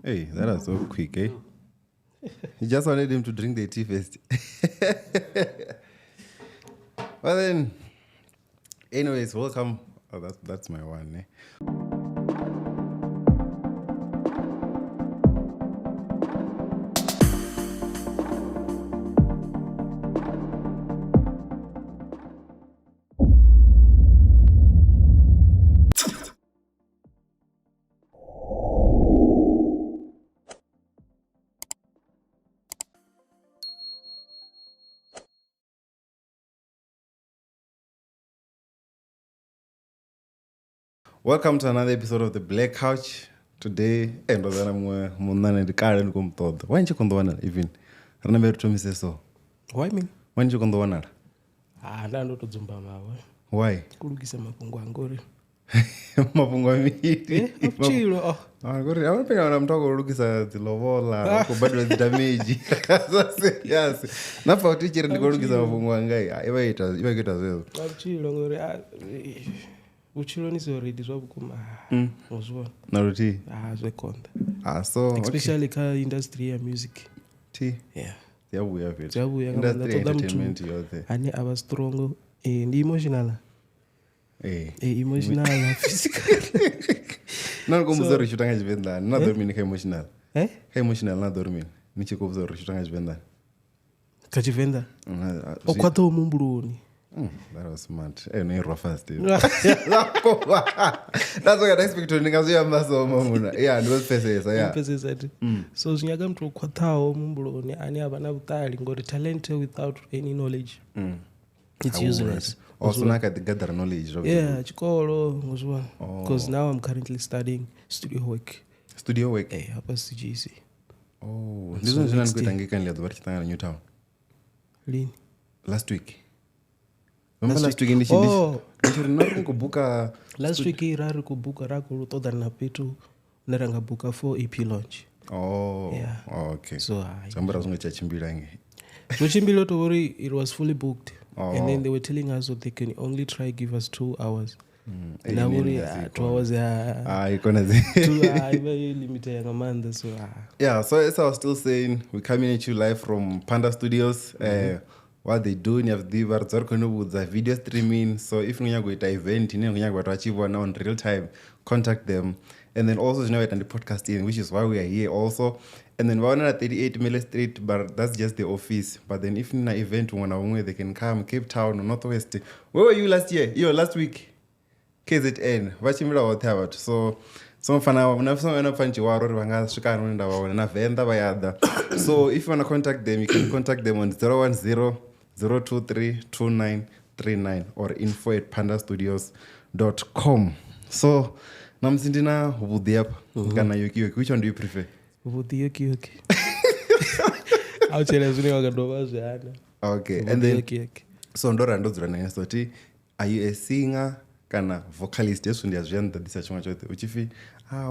Hey, that was so quick, eh? You just wanted him to drink the tea first. Well then, anyways, welcome. Oh, that's my one, eh? Welcome to another episode of the Black Couch. Today, and why didn't you come even? Remember to me say so. Why me? When you come to Ndando todzumba mawe. Why? Kulukisa mapungu angori. Mapungu amiri. Uchilo. Angori, I don't think I'm talking kulukisa tilovola, kubadwa damage. Yes. Nafa teacher ndikulukisa mapungu angai. Iba kita zelo. Uchilo ngori. Uchilo ni already zwabukuma. Uzwa. Naruti. Zwekonda. So especially ka industry ya music. T. Yeah. Yabuya vile. Yabuya industry entertainment yote. Ani aba strong ndi emotional. Emotional physical. Não como zero chutanga de venda, não dormir nem emotional. É emotional não dormir. Nem tipo zero chutanga de venda. Ka de venda. O quanto mumbuloni. That was smart. No rough fast. That's what I expect to nigga so maso mamuna. Yeah, no pieces, yeah. Pieces at. So zinyaga mtu kwatao mumbuloni ani abana butali ngori talent without any knowledge. It's useless. Also naka gather knowledge. Yeah, chikolo ngozwa. Because now I'm currently studying studio work. Studio work? Hapa CGC. Oh, this one jina ngitangika nile dwari kitanga New Town. Lini? Last week. Last week ni kubuka last week irari kubuka rako toda na pitu neranga buka for EP launch. Yeah. Okay. So sambara zunga chachimbilange. So chimbilo to worry it was fully booked. And then they were telling us that they can only try give us 2 hours. And I worry 2 hours ikona 2 very limited Amanda so yeah, so as I was still saying, we're coming at you live from Panda Studios. What they do ni avdivar zorkono the video streaming. So if you go to event you go to achieve one now in real time, contact them. And then also and the podcasting, which is why we are here also. And then we're at 38 Miller Street, but that's just the office. But then if in an event they can come Cape Town or Northwest. Where were you last year? Last week. KZN. Vachimira whatever. So some fana so if you want to contact them, you can contact them on 010-023-2939 or info@pandastudios.com. So namsindina Vhudie kana Yoki Yoki. Which one do you prefer? Vhudi Yoki Yoki. I'll tell you zvinhu. Okay, and then so ndora ndodzirana nesoti, are you a singer kana vocalist? Yesu ndiyazviyanda disachimwa chote uchifi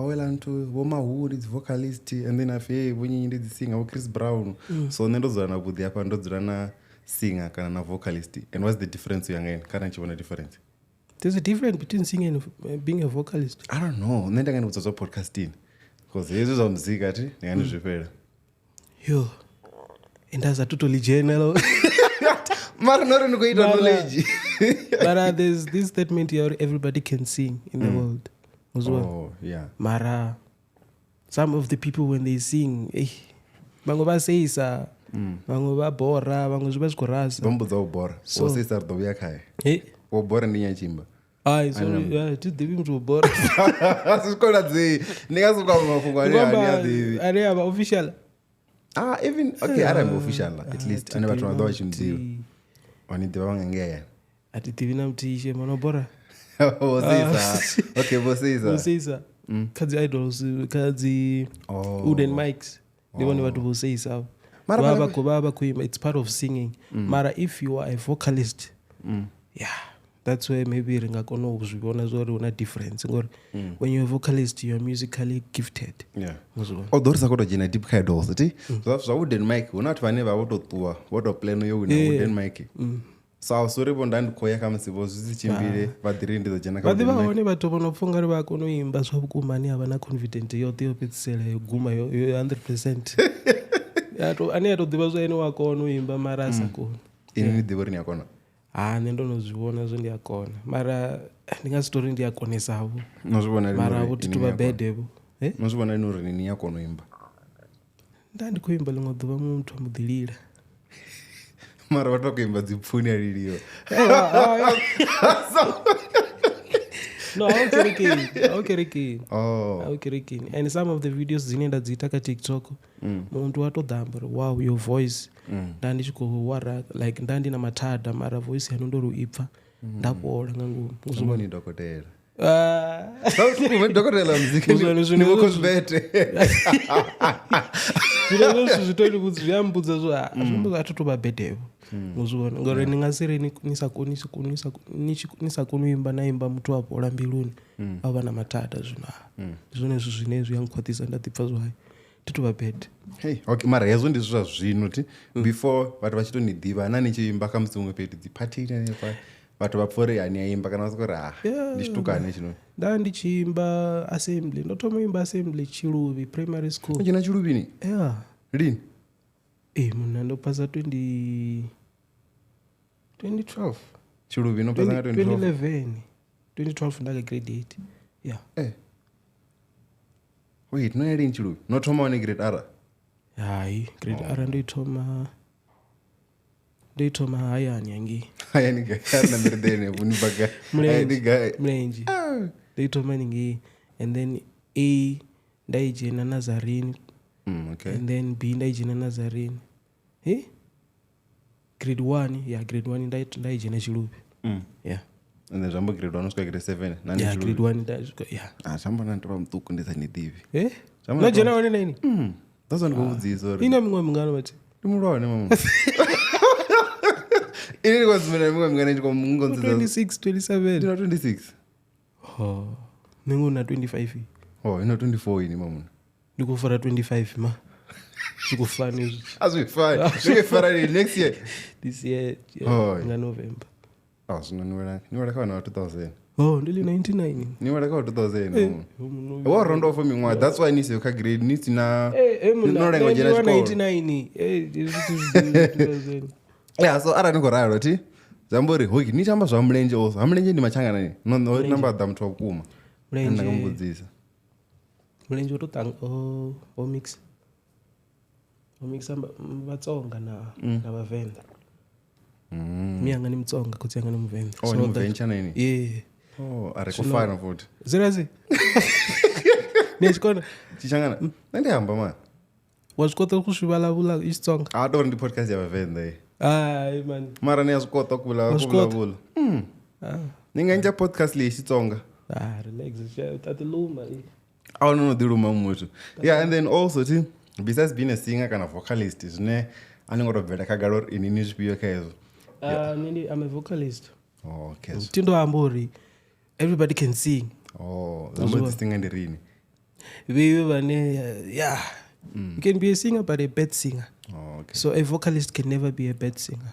wela ntu Vhudi vocalist, and then afi vonyinyi ndi singer Chris Brown. So ndodzirana Vhudi apa ndodzirana singer kana na vocalist. And what's the difference yangain? Kana chiona difference? There's a difference between singing and being a vocalist. I don't know. Nenda ngani kutsozo podcasting. Because yezo za muzika ati ngani zvipera. Yo. Ndaza totally general. Mara nori nikuita knowledge. But there's this statement here, everybody can sing in the world. Yeah. Mara, some of the people when they sing, bango ba seisa, bango ba bora, bango zba skorasa. Bombo za bora. So seisa ndo yakai. O bora ndi nyachimba. Sorry, devi mtu bora. Asikola zi. Ningazuka mafungo ani ari aba official. Even okay, I'm official at least. I never tried to watch him. Oni dewanga ngea. Ati tivina mtishe monobora. Okay, vocês. Kazi idols, kazi wooden mics. They want to vocês. Baba kuima, it's part of singing. Mara if you are a vocalist, yeah, that's where maybe ringakono uzibona zori una difference. When you're a vocalist, you're musically gifted. Yeah. Those are called jina deep idols, ati. So wooden mic, unat vaneva woto tua, woto pleno yo una wooden mic. so sori ndandikoya kamusivo zvisichimbire vadhiri ndizochena vadhi vaone vathu vanopfunga ri vakonoimba zva vukuma ani havana confident yote yopedzisela yoguma yo 100% ani atodhiva zvaine wakonoimba mara asakona ini ndivo rini yakona nendonozviona zvo ndiyakona mara ndingazitori ndiyakonesavo mara avo tituvabhedhevo nozvivona ino rini yakonoimba ndandikoimba limwe dhuva mumuthu amudhilira mara vatokuimba dzipfuni aririyo no aukerekini and some of the videos dzine ndadziita katiktok muntu watodhamba wow your voice ndandichikowara like ndandina mathadha mara voice yanondori ipfa ndapola ngangumuzvimoni dhokotera dhokotera muziki zvitoi kuti zviyambudza zvo atotobabhedhevo muzviona ngori ndingasiri nisakunoimba naimba mutu wapola mbiluni ava na mathadha zvino izvo zvinezvi yangikwatisa ndatipfa zvai titobabhedhe okay mara hezvo ndizvo zvazvino ti before vathu vachitonidhiva ana nichiimba kamusimwe pedu dzipatirinepa vathu vapfore hani yaimba kana vasikori ndichitukane chino ndandichiimba assembly ndotomoimba assembly chiluvi primary school uchina chiluvini lini munhu andopasa 2012 chiluvi nopasa 2011 ndaka grade 8 wait noya lini chiluvi notomawo negrade r hayi grade r ndoitoma hayani yangi mlenji ndoitoma ningi and then a ndaijena nazarini and then b ndaijena nazarini grade 1 ndaijena chiluvi and then zvambo grade 1 usvika grade 7 grade 1 ndasvika zvambona ndova mutuku ndisanidivi najena wane naini ndazondikuudzisa ine mumwe mungano vati ndimulwane mama ini ndikwadzimira mimwe mungano ndikongonzisa 26 27 26 ningona 25 ino 24 ini mamuna ndikufara 25 ma zvikufana izvi azvifani ndikefara next year this year nga November zvino niwalakawana wa 2000 ndili 99 niwalakawa 2000 waround off mimwa that's why nisi yokagrade nisina norengo jena chikolo 99 so ara nikoraro ti zambori hoki nichamba zvamulenje also hamulenje ndimachanga nani namba dha muthu wakuma ndakambudzisa mulenje utotanga omixa vatsonga navavenda miyanga ni mutsonga kuti yanga ni muvenda nimuvhencha naini ari kufana futi zirazi nechikona chichangana ndihamba ma wazvikota kusvivalavula ichitsonga adori ndi podcast yavavenda man mara niyazvikota kuvulavula ningainja podcast leyi xitsonga relax tatiluma aunonodiluma mutu and then also ti besides being a singer kana vocalist zvine anengotobvela kagaro inini zvipiyo kaizvo I'm a vocalist okay tindoambori everybody can sing zambodzisinga ndirini vive vane you can be a singer but a bad singer okay. So a vocalist can never be a bad singer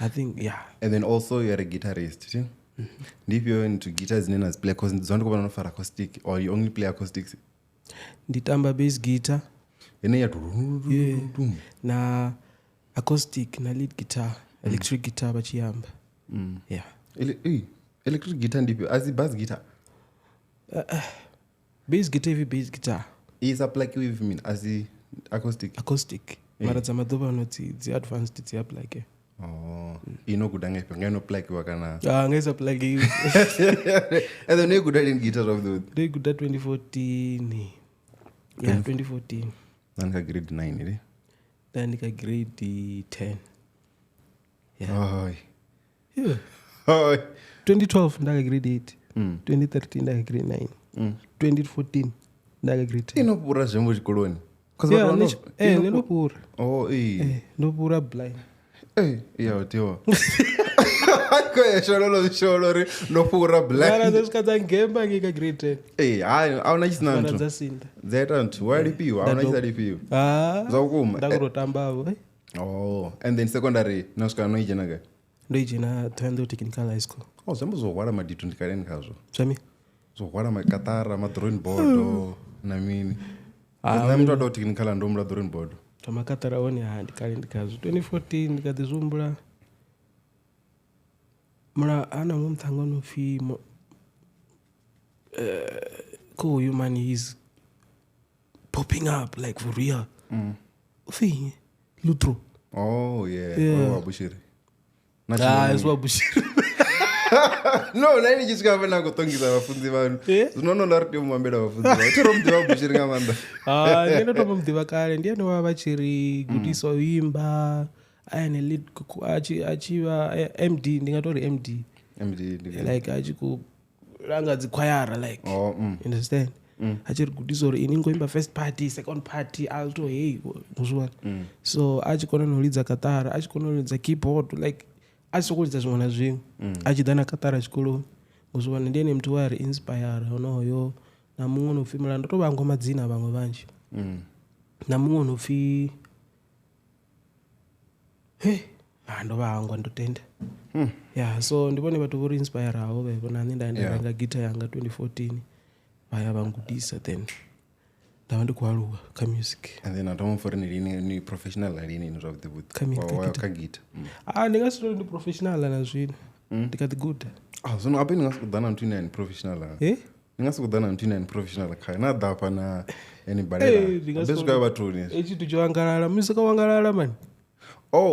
I think and then also you're a guitarist if you're into guitars nena play because ndizondikuva nofara acoustic or you only play acoustics nditamba bass guitar na acoustic na lead guitar electric guitar vachiyamba electric guitar ndipyo asi bass guitar bass guitar ivi bass guitar isaplakiwe ivi mina asi acoustic mara dzamadhova anoti dzi-advanced dziaplake inoguda ngaipi ngainoplakiwa kana ngaisaplakiwe and then noiguda lini guitar of those ndoiguda 2014 2014 nanika grade 9 iri ndanika grade 10 2012 ndaka grade 8 2013 ndaka grade 9 2014 ndaka grade 10 inopura zvembo chikoloni ndinopura ndopura blind tiwa sholori nopura blind ngika grade 10 auna chisina ntu dzaita ntu walipiwa auna chisalipiwa zaukuma ndakurotambavo and then secondary nasvika noijenaka ndoijena Thohoyandou Technical High School. Zvambo zohwara madhito ndikareni kazvo. Zvami? Zohwara makatara, madrawing board, namini. Namini wada technical ando mula drawing board. Makatara oni ndikareni kazvo. 2014 ndikatizumbura. Mura ana mumthango no fi cool human is popping up like for real. Ufi Lutro. Oh yeah. Oh Abushiri. It's Abushiri. No, nani jisika vana kutongisa vafunzi vanu. Zvinono ndariti mumambeda vafunzi vanu. Chero mdiva Abushiri ngamanda. Ndino tomo mdiva kale ndiye wa vachiri gudiso imba ayane lead achiva MD ndingatori MD like achiku ranga dzikwayara like understand achiri gudiso iningoimba first party second party alto hey muzwana so achikona nolidza katara achikona nolidza keyboard like achisokolidza zvimwe na zvimwe achidana katara chikolo muzwana ndiye mtu wari inspire unoyo na mumwe unofi mulando tovango madzina vamwe vanje na mumwe unofi ndova hangu andotenda yeah so ndivone vatu vori inspire avo vevo nani ndaendaranga gita yanga 2014 vaya vangudisa then ndava ndikualuwa kamusic and then atomufori ni professional alini zvavudivudzi wakagita ndingasitori ndi professional na zvino ndikatigudha zvino ape ndingasikudhana ntwina ni professional ndingasikudhana ntwina ni professional kaya nadhapa na anybody abesvika vatoni echitu chowangalala musika wangalala mani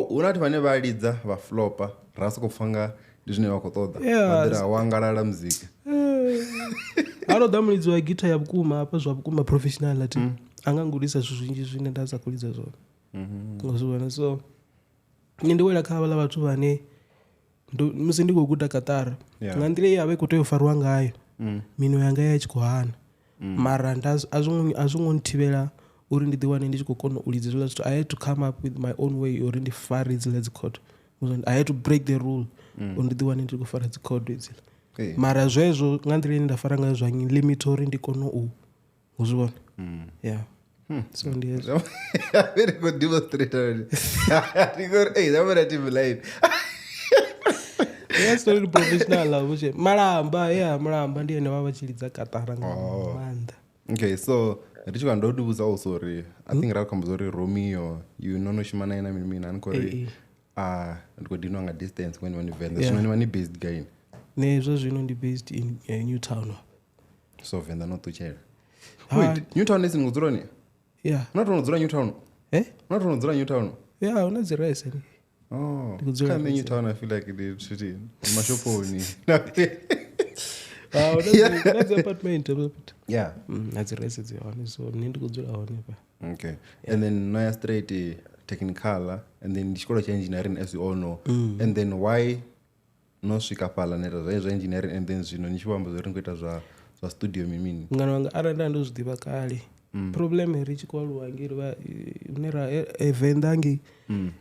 unati vane validza vaflopa rasi kufanga ndizvine vakutoda vadira wangalala muzika anoda mulidzi wa gita yavukuma apa zvavukuma professional ati angangurisa zvizhinji zvine ndaza kulidza zvona ngozvona so ndiwela kavala vatu vane musi ndikoguta katara ngandire yave kutoyofarwa ngayo mino yanga yachikohana mara azvongontivera uri ndidiwane ndichikokona ulidzira zvito I had to come up with my own way uri ndifaridzira dzikodo I had to break the rule uri ndidiwane ndikufara dzikodo idzila mara zvezvo ngandire ndafara ngayo zvanyi limit uri ndikono uzvona yeah so ndiyezvo very good demonstrator hey that line story professional lavuje malamba ndiye nevavachilidza katara ngamanda okay so richika ndodubuza also ri I think rakambozori Romeo you nonoshimana ina mina ankori ndikodinwa nga distance when venda zvino mani based guy nezvo zvino ndi based in Newtown so venda notuchera wait Newtown is ngodzoroni not ngodzora Newtown not ngodzora Newtown unadzirese kame Newtown I feel like it shitty mashoponi that's apartment that's the rest of so nindi kudzura hone pa okay and then noya straight technical and then chikolo cha engineering as you all know and then why no swika pala neta zva engineering and then zvino nichivamba zori ngoita zva studio mimini ngano wanga aranda ndozvidiva kale problem richikwaluwa ngiri nera evendangi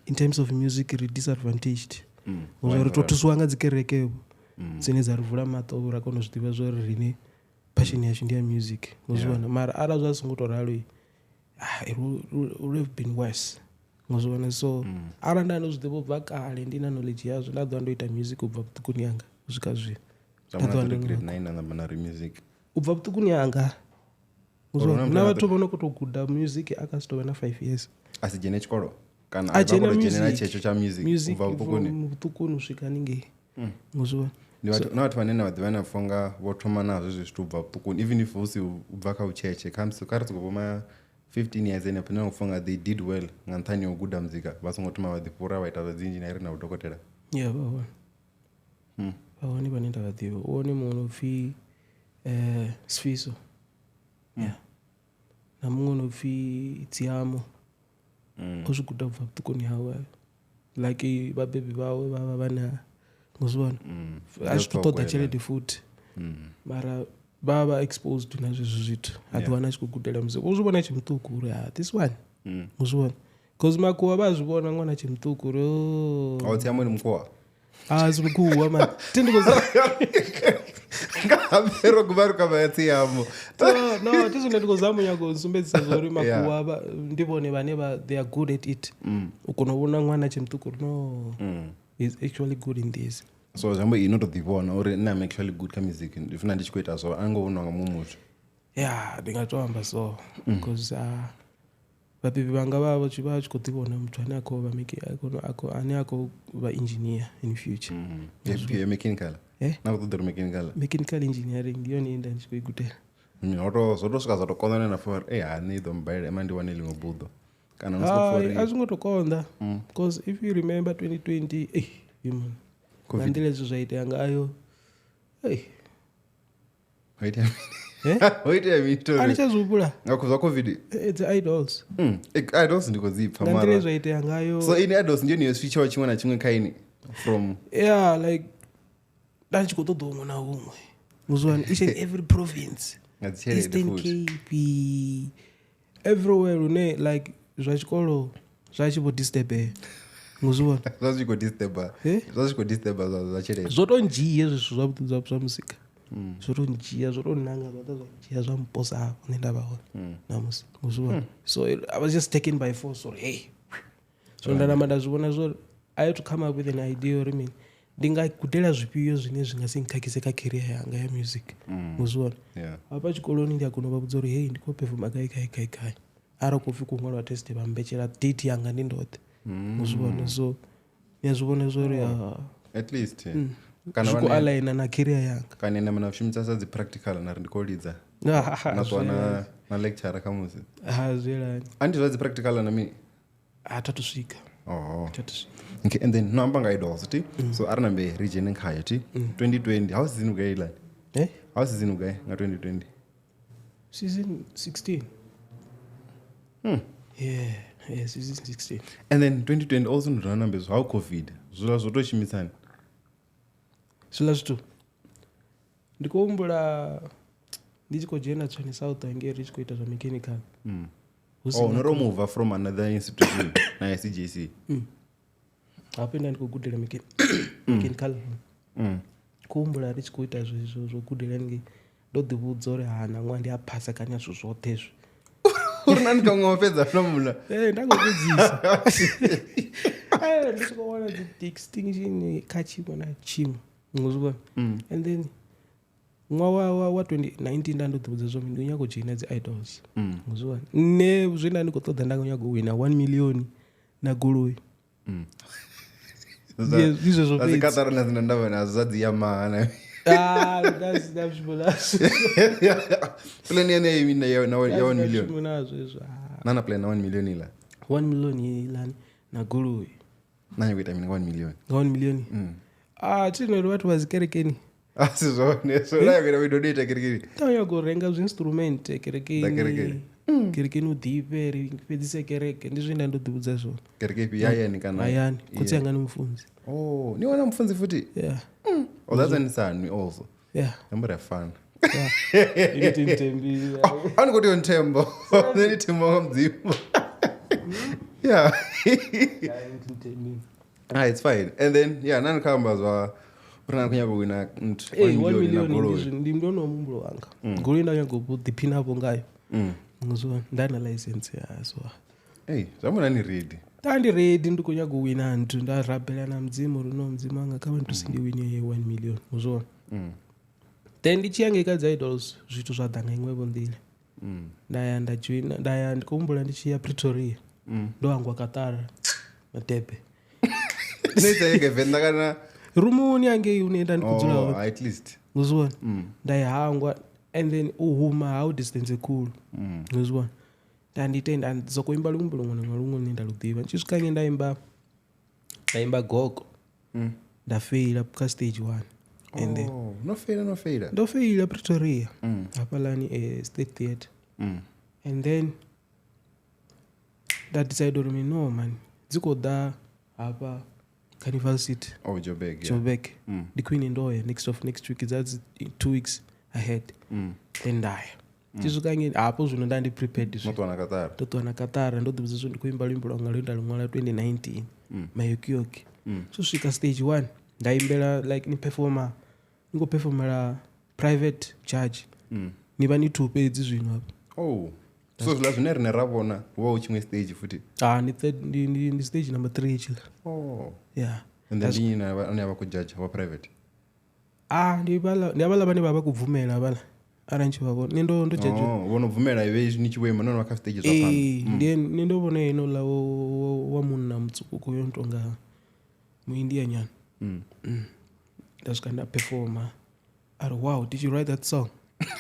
in terms of music re disadvantaged uzori totuswanga dzikereke dzine dzarivhura mato rakonozvidiva zvori rine passion yacho ndiya music muzvona mara ara zvasingotoralo it would have been worse muzvona so ara ndanozvidiva ubva kale ndina knowledge yazvo ndadwa ndoita music ubva kutukuni yanga kusvika zvino ubva kutukuni yanga muzvona vatu vanokutoguda music akasitova na 5 years asi jene chikoro kana abakojenera checho cha music ubva kutukuni kusvika ninge muzvona navati vanena vadhivana fonga votoma nazvo zvitobva kutukuni even if usi ubva kaucheche kari tikuvoma 15 years ene pano kufonga they did well ngantani yoguda muzika vasongotuma vadhipura vaita vadzinjineri naudhokotera vavoni vanenda vadhiva uone munhu upfi Sfiso namumwe unopfi Tsiamo ozviguda kubva kutukuni yavo like vabhebi vavo vava vana muzvona achitotoda chelede futi mara vava exposed nazvezvo zvitu hatiwana chikugudela muzika uzvivona chimutuku uri this one muzvivona bcause makuwa vazvivona ngwana chimutuku uri Tsiamo ni mkuwa zimkuwa ma tindikoza ngavero kuvaruka vayatsiyamo no tizonetikozamu nyakusumbedzisa zvori makuwa ndivone vane they are good at it ukonovona mwana chemtukuru no is actually good in this. So zambo inotodhivona uri I'm actually good ka music ndifuna ndichikuita so angoonwa ngamumutu. Yeah, ndingatoamba so because vapipi vanga vavo vachikotivona muthu ane ako vaengineer in future. Mechanical nakutodori mechanical engineering ndiyo nienda ndichikoikutera zotosvika zvatokonzana for hani dombaira emandiwane limwe budho kana azvingotokonda because if you remember 2020 nandile izvo zvaita ngayo anichazupula ngakubva covid it's idols idols ndikodzipfa nandile zvaita ngayo so ini idols ndiyo niyofichawo chimwe nachimwe kaini from like dandichikotodomwe naumwe muzvani each and every province Eastern Cape everywhere une like zvachikolo zvachibodisturbe muzvona zvazvikodisturba zvachere zvotonjiya zvezvo zvabudza zvamusika zvotonjiya zvotonanga zvatazvajiya zvamuposa avo nendavaona namusi muzvona so I was just taken by force or hey so ndaramba ndazviona zvo I had to come up with an idea remini ndingakudela zvipiyo zvine zvingasindikakise career yanga yamusic muzvona apa chikoloni ndiakunova kudza uri hey ndikopefoma kai ari kofi kumwalwa test vambechera date yanga ndindote muzvona so ndazviona zvori at least zvikualaina nacareer yanga kana ena mana vashimisa sadzipractical nari ndikolidza nazwana nalecture kamusi zvelani andizvadzipractical nami tatusvika okay, and then nohamba ngaidols ti so ari nambe region enkhayo ti 2020 how season ugailani how season ugai nga 2020 season 16 yeah season 16 and then 2020 also ndona nambe how covid zvula zvotochimisana zvula zvitu ndikuumbula ndichikojena tsvani south ainge richikoita zvamechanical unoromova from another institution naicjc apenda ndikogudhira mechanical kuumbula richikoita zvogudhira nge ndodhibudza uri hana mwandi apasa kanya zvo zvotezvo urina ndikamwapedza fomula ndangokudzisa ndichikoona distinction kachimwe nachimwe ngozvibona and then mwa wa 2019 ndandodhibudza zvo ndonyakojina dzi-idols ngozvibona nezvenda ndikotodza ndangonyagowina 1 million nagoloi azikatarana zina ndava nazo zadziyamahana plan yene ya 1 million nana plan na 1 million ila 1 million ilani nagoloi nanyakuita mina 1 million 1 million tinori vatu vazikerekeni asizvone so nayakuita vidodeta kerekeni tanyakurenga zvinstrument kerekeni kerekeni udhipe pedzise kereke ndizvoenda ndodhibudza zvona kerekepi yayani kana ayani kutsi yanga nomufundzi niwana mufundzi futi yeah that's an son also yeah number of fun iti ntembi anikuti ntembo neni tembo mdzimbo yeah it's fine and then nanikamba zva urina kunyakowina 1 million ndimndono mumbulo wanga goloi ndanyagobudhipinapo ngayo ngizwa ndana license yaso zvamuna ni ready tandiredi ndikonyagowina ntu ndarabhelana mdzimu runo mdzimu anga kama ntusindiwine ye 1 million uzvona then ndichiyange kadzi-idols zvitu zvadhanga imwevo ndile ndaya ndajoina ndaya ndikumbula ndichiya Pretoria ndohangwa Katara natebe neitsaingevenda kana rumuni yange unoenda ndikudzula at least uzvona ndayahangwa and then uhuma how distance cool uzvona ndanditenda ndizokoimba lumwe nenda ludiva nchisvikange ndaimba gogo ndafeila ka stage 1 and then ndofeila Pretoria hapalani state theatre and then ndadecide uri no man dzikoda hapa Carnival City Joburg ndikwini ndoya next week that's 2 weeks ahead then ndaya chisvikange hapo zvino ndandiprepared totwana Katara ndodhibudza zvo ndikuimba lwimbo lwanga lwenda lumwala 2019 mayoki yoki svika stage 1 ndaimbela like ningoperformera private judge niva ni 2 pedzi zvino apa so zvila zvine rine ravona wo chimwe stage futi ni stage number 3 chila yeah And then you never could judge our private. Ndi abala bane baba kuvumela abala arrange babo nindo judge vona vumela iwe nichiwema nona waka stages apana ndiye nindo bona ino la wa munna mutsuku kuyo ntonga mu India nyana that's kind of performer wow, did you write that song?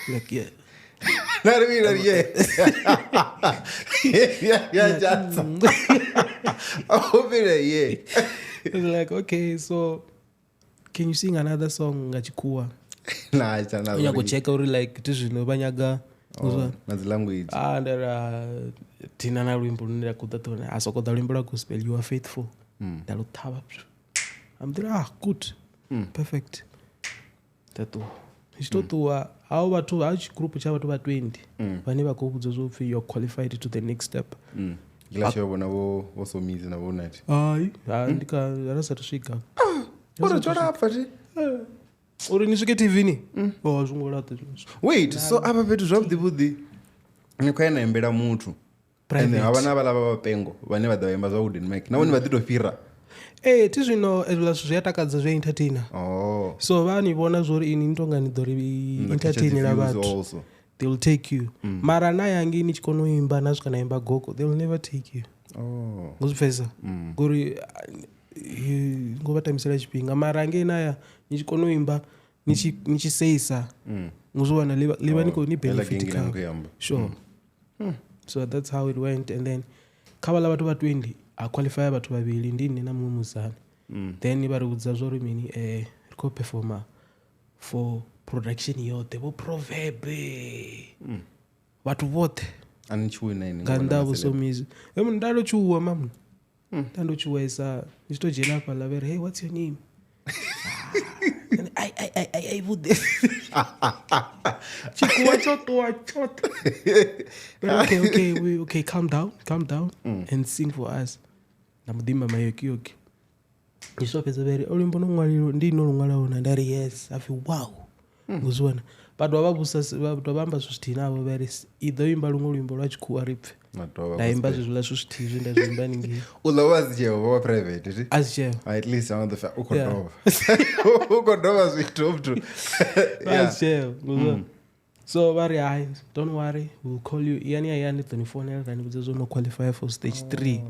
Like yeah. Not really, yeah. yeah, just. Oh, yeah. It's like, okay, so can you sing another song ngachikuwa? Nah, it's another. You go check out like tishino banyaga. That's language. There tina na wimbo nira kutatona. Asoko da wimbo la gospel, you are faithful. Dalo taba. I'm there, good. Perfect. Tatu. Ishtotuwa hao watu group cha watu 20 vane vakobudza zopfi you're qualified to the next step ila shovona vo somizi na vonati ndika arasa tusvika uri chora apfati uri nisvike TV ni zvingolata wait so apa petu zvavudi vudi nikwaina embera mutu and havana valava vapengo vane vadha vaimba zvauden mic navoni vaditofira tizvino zviyatakadza zveentertainer so vanivona zvori ini ntonga nidhori entertainera vantu they will take you mara nayange nichikonoimba nasvika naimba gogo they will never take you ngozvipfesa ngori ngovatamisira chipinga mara ange naya nichikonoimba nichiseisa ngozviwana leva niko ni benefit ka sure so that's how it went and then kavala vatu va 20 qualify vatu vavili ndini na mumwe muzana then vari kudza zvori mini riko performer for production yote vo proverb vatu vote anichiwina ini ngandavo somizi ndalochiuwa mamu ndandochiwaisa nichitojena pala veri hey what's your name I Vhudie chikuwa choto okay calm down and sing for us namudimba mayoki yoki isopeza veri olimbo nongwaliro ndinolungwalaona ndari yes afi wow nguzwana but wavamba zvisvitinavo veri idho imba lumwe luimbo lwachikuwa ripfe ndaimba zvezvula zvisvitivhi ndazvimba ningi ulovazicheva wa private azicheva at least ukodova ukodova zvitoptu azicheva so vari hai don't worry we'll call you yani tonifonera kanibudza zono qualify for stage 3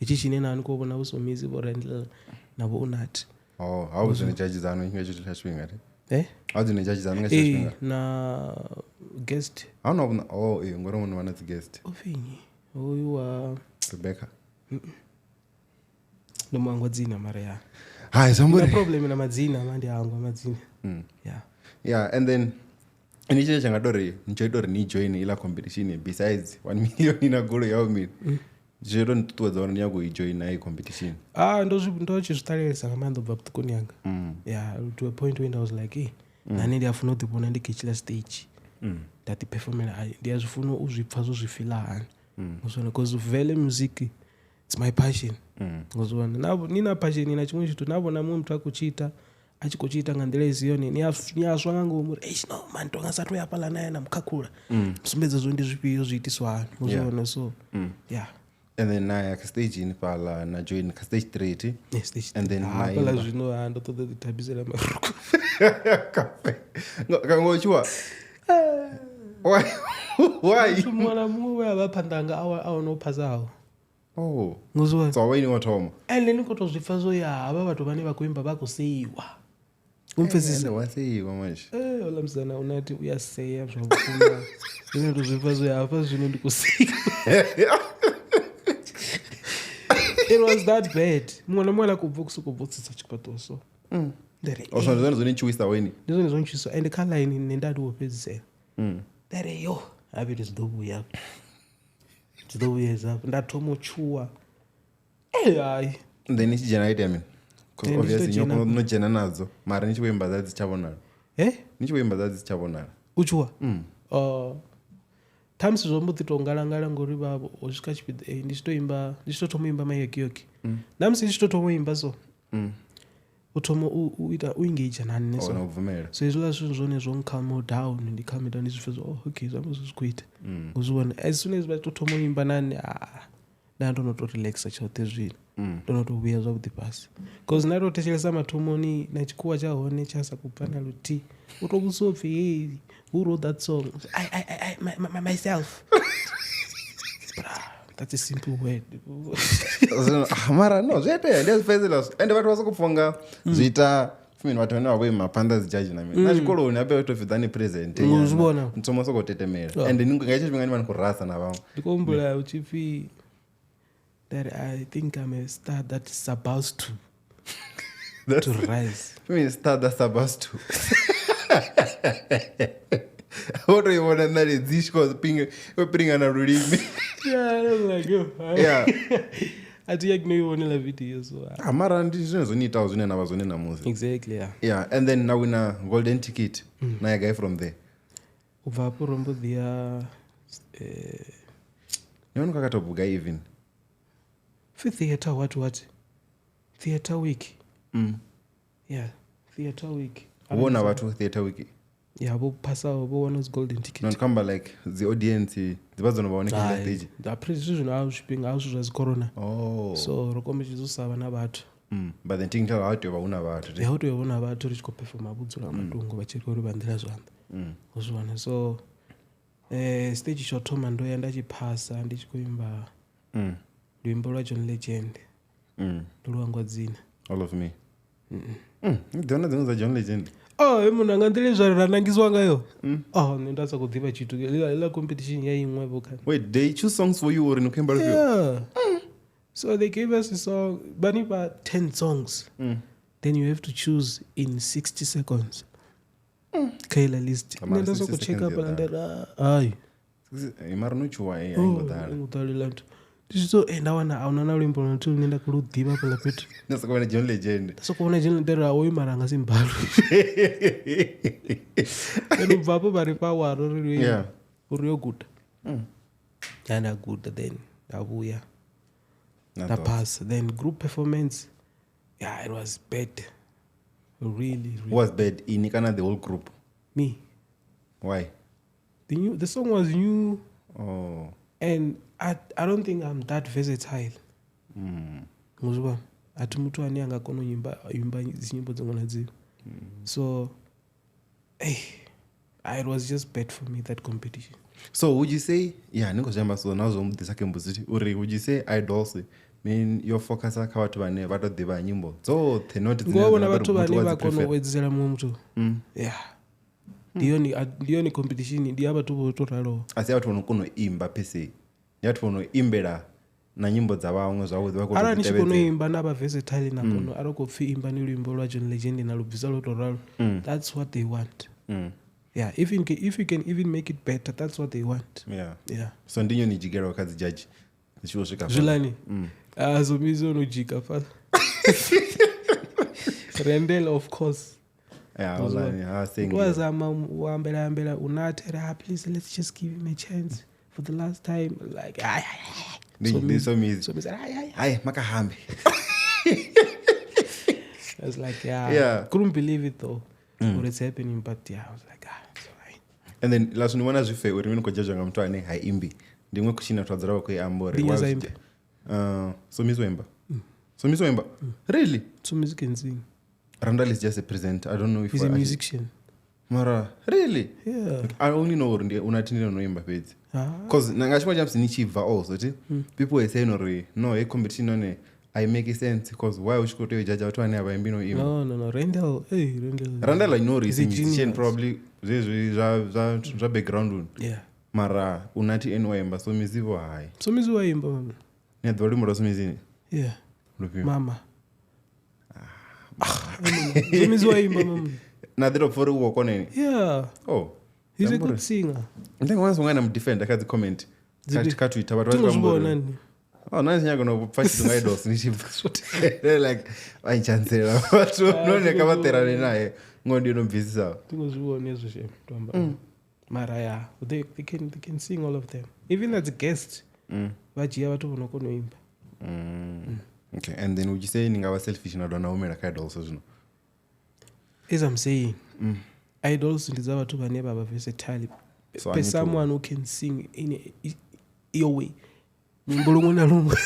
ichi chinena anikuvona usomizi vorendlela navo unati how zine judges ano ingechitashwinga how zine judges ano ingechitashwinga na guest hauna ngoro munhu vanati guest ofinyi uyu wa Rebecca nomangwa dzina mara ya hai somebody problem na madzina mandi angwa madzina yeah and then iniche changadori nichoidori ni join ila competition besides 1 million ina golo yao mi jero nitutuwadza vana nyago ijoin nayo competition ndochizvitarisa kamando bva kutukoni yanga yeah to a point when I was like nani ndiyafuna kutipona ndikechila stage ndati performera ndiyazvifuna uzvipfa zozvifila hani ngozvona because vele music it's my passion ngozvona nina passion ina chimwe chito navona mumwe mtu akuchiita achikochiita ngandira iziyo niyazva ngangomuri no man tonga sato yapala naye namukakura musumbedza zvo ndizvipiyo zviitiswa hani ngozvona so yeah and then naye stage in pala na join stage 3 and then pala zvino handotoda kutabisira maruku kangochwa why mwana mumwe avapandanga awanopasa awo ngozwa so waini watoma and then kutozvipfa zoya ava vatu vane vakuimba vakuseyiwa umfesisa waseyiwa manje ola mzana unati uyaseya zvakufuna ine ndozvipfa zoya apa zvino ndikuseyiwa it was that bad mwana mwala kubva kusukubvutsisa chikwatoso ndozonichiwisa weni ndizonizonchiwisa and kalaini nendati wopedzisera ndare yo avi ndizidovuya zvapo ndatomochuwa hayi then ichijena item obviously nojena nadzo mari nichiwemba dzadzi dzichavonara nichiwemba dzadzi dzichavonara uchuwa times zvombotitongala ngori vavo osvika chipidha ndichitotomoimba mayoki yoki namusi ndichitotomoimba so utomo uengage nani neso so izvila zvinhu zvone zvonecalm down ndicalm down ndizvifezo okay zvambo zvikuita uzviona as soon as vatotomoimba nani nda ndonotorelaxa chote zvinhu ndonotovhuya zvavhuḓi basi bcause ndatotechelesa mathomoni na chikuwa cha hone chasa kubva na luti utovhudziwa upfi hey who wrote that song myself that's a simple word mara no zviyaiteya ndiyazvifaizilas ende vathu vasokupfonga zviita fumini vathu vane vavo mapandas jaji nami nachikoloni ape vatofidza nepresent uzvibona mtsomo sokotetemera ende ngaicho chivingani vani kurasa navamwe ndikombula uchipfi that I think I'm a star that's about to rise. I mean, star that's about to. What do you want to know? This cause ping on a rulimi. Yeah, I was like, yo. Yeah. I think you want to video so. Amara ndizvo zonita uzine na vazone na muzi. Exactly, yeah. Yeah, and then now in a golden ticket. Na a guy from there. Ubva hapo rombo dia Nyono kakatobuga even. Theater what theater week yeah theater week wona vatu theater week yeah vopasa vowana golden ticket nokamba like the audience dzivazonovaoneka stage appreciation how shipping how zva corona so rokombe chizosava na vatu but then thing how to vauna vatu yeah how to vauna vatu richiko perform abudzura madongo vachiri kuri vandira zvanda uzvona so stage shotoma ndo yanda chipasa ndichikoimba Luimbo lwa John Legend. Ndolwangwa dzina. All of me. Ndona dzino za John Legend. Munhu angandile zvaro ranangiswa ngayo. Ndasa kudhiva chitu. Ila competition yaimwe vokana. Wait, they choose songs for you or in Okemba review? Yeah. So they gave us a song, banipa 10 songs. Then you have to choose in 60 seconds. Kaila list. Ndasa kucheck up and ayi. Imara nochuwa aingodala. Ngudalilanda. So ndawana aunana luimbo notu nenda kuludhiva pala petu. Ndasokuona John Legend. Ndasokuona John Legend oyi maranga simbalu. Eno vapo vari pawaro riri. Yeah. Uriyo good. Yanda good then. Ndavuya. The pass. Then group performance. Yeah, it was bad. Really. Who was bad? Inikana the whole group. Me. Why? The song was new. Oh. And I don't think I'm that versatile. Muzwa. Ati mutu ani angakona yimba zinyimbo dzingona dziri. So it was just bad for me that competition. So would you say ningozvamba so nazo mudisake mbuziti uri would you say idols mean your focus akavatu vane vatodhiva nyimbo dzothe not ngona vatu vane vakona wedzera mumtu. Yeah. Ndiyo competition ndiyaba tu votoralo. Asi vatu vanokunoimba pese. Yatu vonoimbera na nyimbo dza vamwe zvavudzi vako ara nichikonoimba nava versatile nakono arokopfi imba neluimbo lwa John Legend nalubvisa lotoralo. That's what they want. Yeah, if you can even make it better, that's what they want. Yeah. So ndinyo nijigera wakadzi judge nichiosvika zvulani azomizo nojika fa Rendell of course. Yeah, I think it was ambela unatera please let's just give him a chance for the last time like so me ay makahambe. I was like yeah. Couldn't believe it though. What is happening but I was like it's fine. And then last one was zvife uri mino kojaja ngamtu ane haimbi ndimwe kuchina twadzara kwa ambore so mizoimba really so music can sing. Randall is just a presenter. I don't know if he's a musician. Mara really? Yeah. I only know unatindira noimba pedzi. Cause nangachima jams nichibva also people were saying no a competition one I make it sense because why would you go to judge watu ane abaimbi no imba. No Rendell I know he's a musician probably za background. Yeah. Mara unati enwaimba so mizivo hai. So mizivo imba mama. Ne dwali moro so mizini. Yeah. Mama. So mizivo imba mama. Na dero for work on any. Yeah. Oh. He's a good singer. I think once when I'm defend I can't comment. Katwita but nani. Oh, nice nyago no fight to idols ni they're like I chancela but no ne kavatera naye ngondi no visa. Tingozviona ezvo shem tamba. Mara yeah, they can sing all of them. Even as a guest. Vajiya vatu vonokonoimba. Okay, and then would you say ninga selfish na dona umera ka idols zvino? As I'm saying, idols ndidza vatu vane baba versatile. So someone who can sing in your way. Mbulungu na lungu.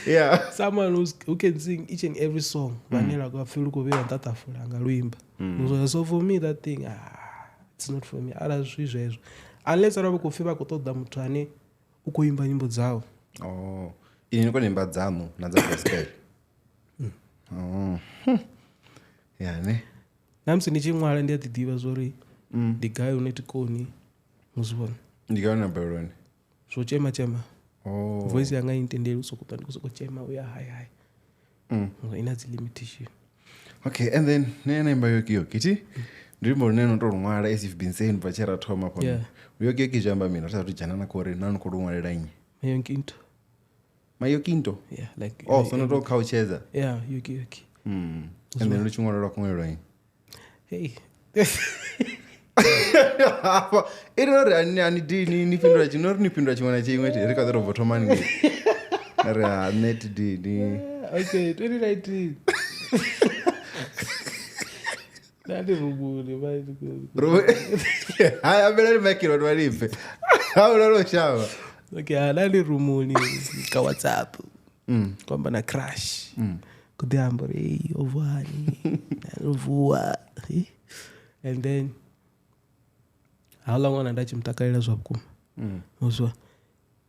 Yeah. Someone who can sing each and every song. Vanilla go feel go and tata fulanga luimba. So for me that thing, it's not for me. Unless arabu kufika kutoda mtu ane ukuimba nyimbo zao. Oh. Ini kwa nyimbo zamo na za gospel. Oh. Yeah, ne. Namsi ni chimwala ndi atidiva zori. The guy unetikoni muzwana. Ndiga na baroni. So chema. Oh. Voice yanga intendele usokupanda kusokochema uya hai. Inazi limitation. Okay, and then nena imba Yoki Yoki ti. Ndimbo neno to ngwala as you've been saying bachera thoma pona. Yeah. Yoki Yoki jamba mina tatu jana na kore nanu ko ngwala ranyi. Mayonkinto. Mayokinto? Yeah, like oh, so not coucheza. Yeah, Yoki Yoki. And then which one rock ngwala. Hey. Ero ani ni pindura chinori ni pindura chimwana chimwe rika dero votomani. Ara net di. Okay, 2019. Nadi rubuli vai. Hai abela makiro walipe. Hao lolo shawa. Okay, nadi rumuli ka WhatsApp. Kwamba na crash. Kudiambo ovani. Ovua. And then how long on ndachi mtakalela zwakuma. Uzwa.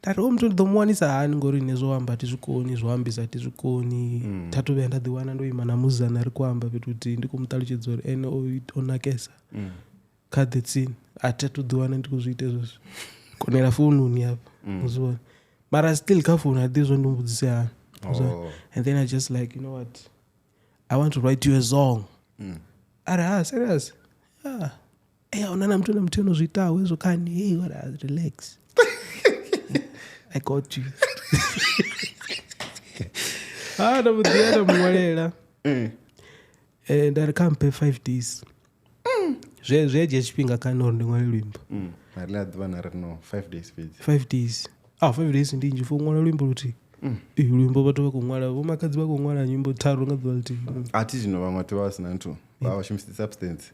Tari mtu ndomwani sahani ngori nezoamba tizvikoni zvoambisa tizvikoni tatu venda diwana ndoimana muzana ari kuamba kuti ndikumutalichidzori ene onakesa kadhetsin atatu diwana ndikuzviita izvozvo konera fununi apa uzwa mara still kafuni hadizo ndombudzise hani and then I just like, you know what, I want to write you a song. Ara serious unana mtu na mtu unozviita wezo kani hey what, relax. I got you. Na mudhiana mwalela. And I can't pay 5 days. Zveje chipinga kanoro ndingwale lwimbo. Marila dwana reno 5 days feed. 5 days. 5 days ndinji fo ngwala lwimbo luti. Lwimbo bato bakongwala vomakadzi bakongwala nyimbo 3 ngadwa luti. Ati zvino vamwe tovasina ntu. Vavashimisa substance.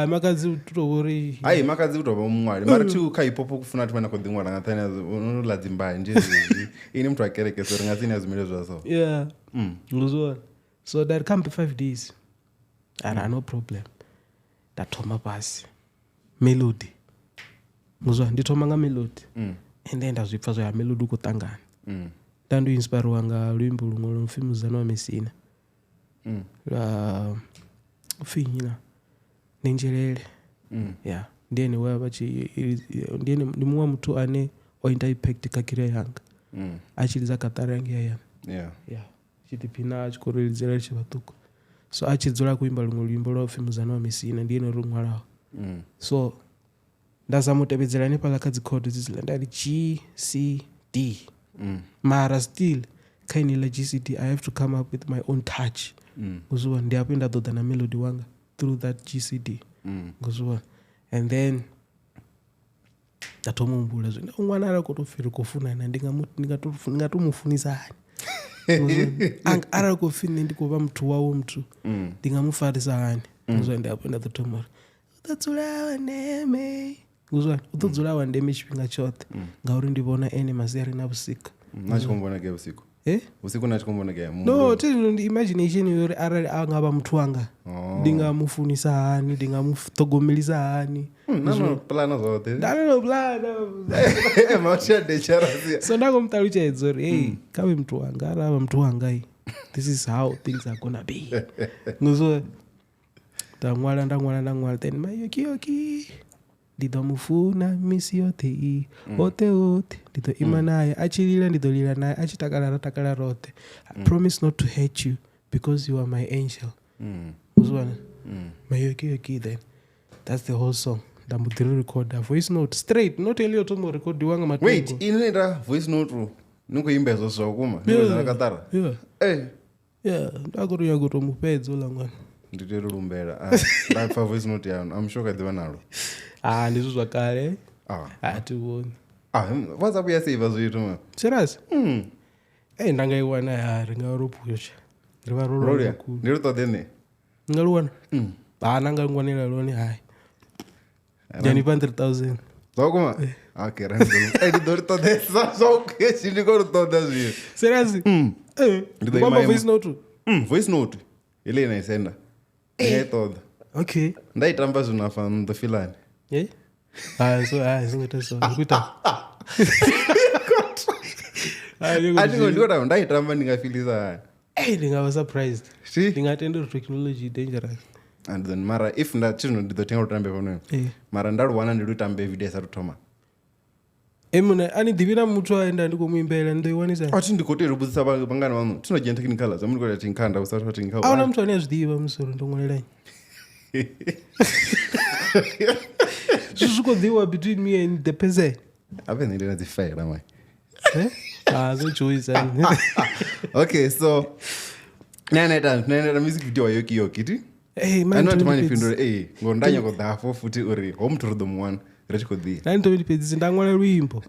Makadzi utovori. Ai makadzi utova mumwari. Mari tu kaipopo kufuna kuti mana kodingwara ngathana unoladimba nje. Ini mtu akereke so ngathina zimile zvaso. Yeah. Nguzwa. So that come 5 days. And no problem. Ndatoma pasi. Melody. Nguzwa nditoma nga melody. And then ndazvipfa zva melody kutangana. Ndandu inspire wanga lwimbo lumwe lomfimuzano wa Mesina. Finyina. Ninjelele. Yeah. Ndiye wewe bachi ndiye ni mwa mtu ane ointa impact kakire yanga. Achiliza katara yangi ya. Yeah. Chitipina chikorelezera chibatuko. So achidzora kuimba lwimbo lwa Fimuzano wa Mesina ndiye norumwa lawo. So ndazamutebedzera nepalakadzi chord dzizilanda ari G C D. Mara still kaini la G C D I have to come up with my own touch. Uzwa ndiapo ndadodha na melody wanga through that GCD. Nguzwa. And then ndatomumbula zvino umwana arakotofira kufunana ndingatomufunisa hani. Ara kufini ndikuva mtu wawo mtu. Ndingamufarisa hani. Nguzwa ndiapo ndatotomora. Utodzulawa neme. Nguzwa utodzulawa ndeme chipinga chote. Ngauri ndivona ene mazeri na busika. Nachikombona ke usiku. Usiku nachikombona ke mungu. No, tell imagination yori arali angaba mtu wanga. Ndingamufunisa hani, ndingamuthogomelisa hani. Nano plana zote. Nano plana. Macha de charasi. So ndangomtalucha edzori, hey, kabe mtu wanga, araba mtu wanga hii. This is how things are gonna be. Nguzwa. Ndangwala then my Yoki Yoki. Ndidomufuna misi yote hii. Ote. Ndido imanaye. Achilila ndidolila naye. Achitakala rote. I promise not to hate you because you are my angel. Uzwana. My Yoki Yoki then. That's the whole song. Ndamudiri record a voice note straight. Not elio tomo record wanga matungo. Wait, inenda voice note nuko imbe zo kuma. Ndizana katara. Yeah. Ndakuru yangu tomupedzo langwana. Nditero lumbera. Ndafa voice note yanu. I'm sure kadhiwa nalo. Ndizo zvakare. Atiwoni. WhatsApp yaseva zvoitoma. Serious? Ndangaiwana yari ngaropuyocha. Riva rolo. Ndiro todene. Ngaruwana? Nangangwanira loni hai. Janipa 100,000. Zokuma? Okay, rand. Hey, didori toda essa zoke, chindikoro toda zvi. Seriously? Mama voice note. Voice note. Ile inaisenda. Toda. Okay. Ndaitamba zvinafa ndofilani. Eh? Singita so. Kuita. Ndikota ndaitamba ndingafilisa. Ndingava surprised. See? Ndingatenda technology dangerous. And then mara if ndatotenga kutambe pano. Mara ndaruwana ndirutambe video sarutoma. Emuna anidhivira mutu aenda ndikomuimbela ndoiwanisa. Ati ndikoteri kubudzisa vangana vanhu. Tinogenda technical zamuri kuti tinkanda usati kuti tinkanda. Auna mtu ane azvidiva musoro ndongolelai. Zvikodhiwa between me and the person. Ave ndina dzifaira mai. So choice. Okay, so naenda music video Yoki Yoki ti? Man. I know to manifindore ngondanya kodhafo futi uri home to the one rechikodhi. 9 pages ndangwana rwimbo.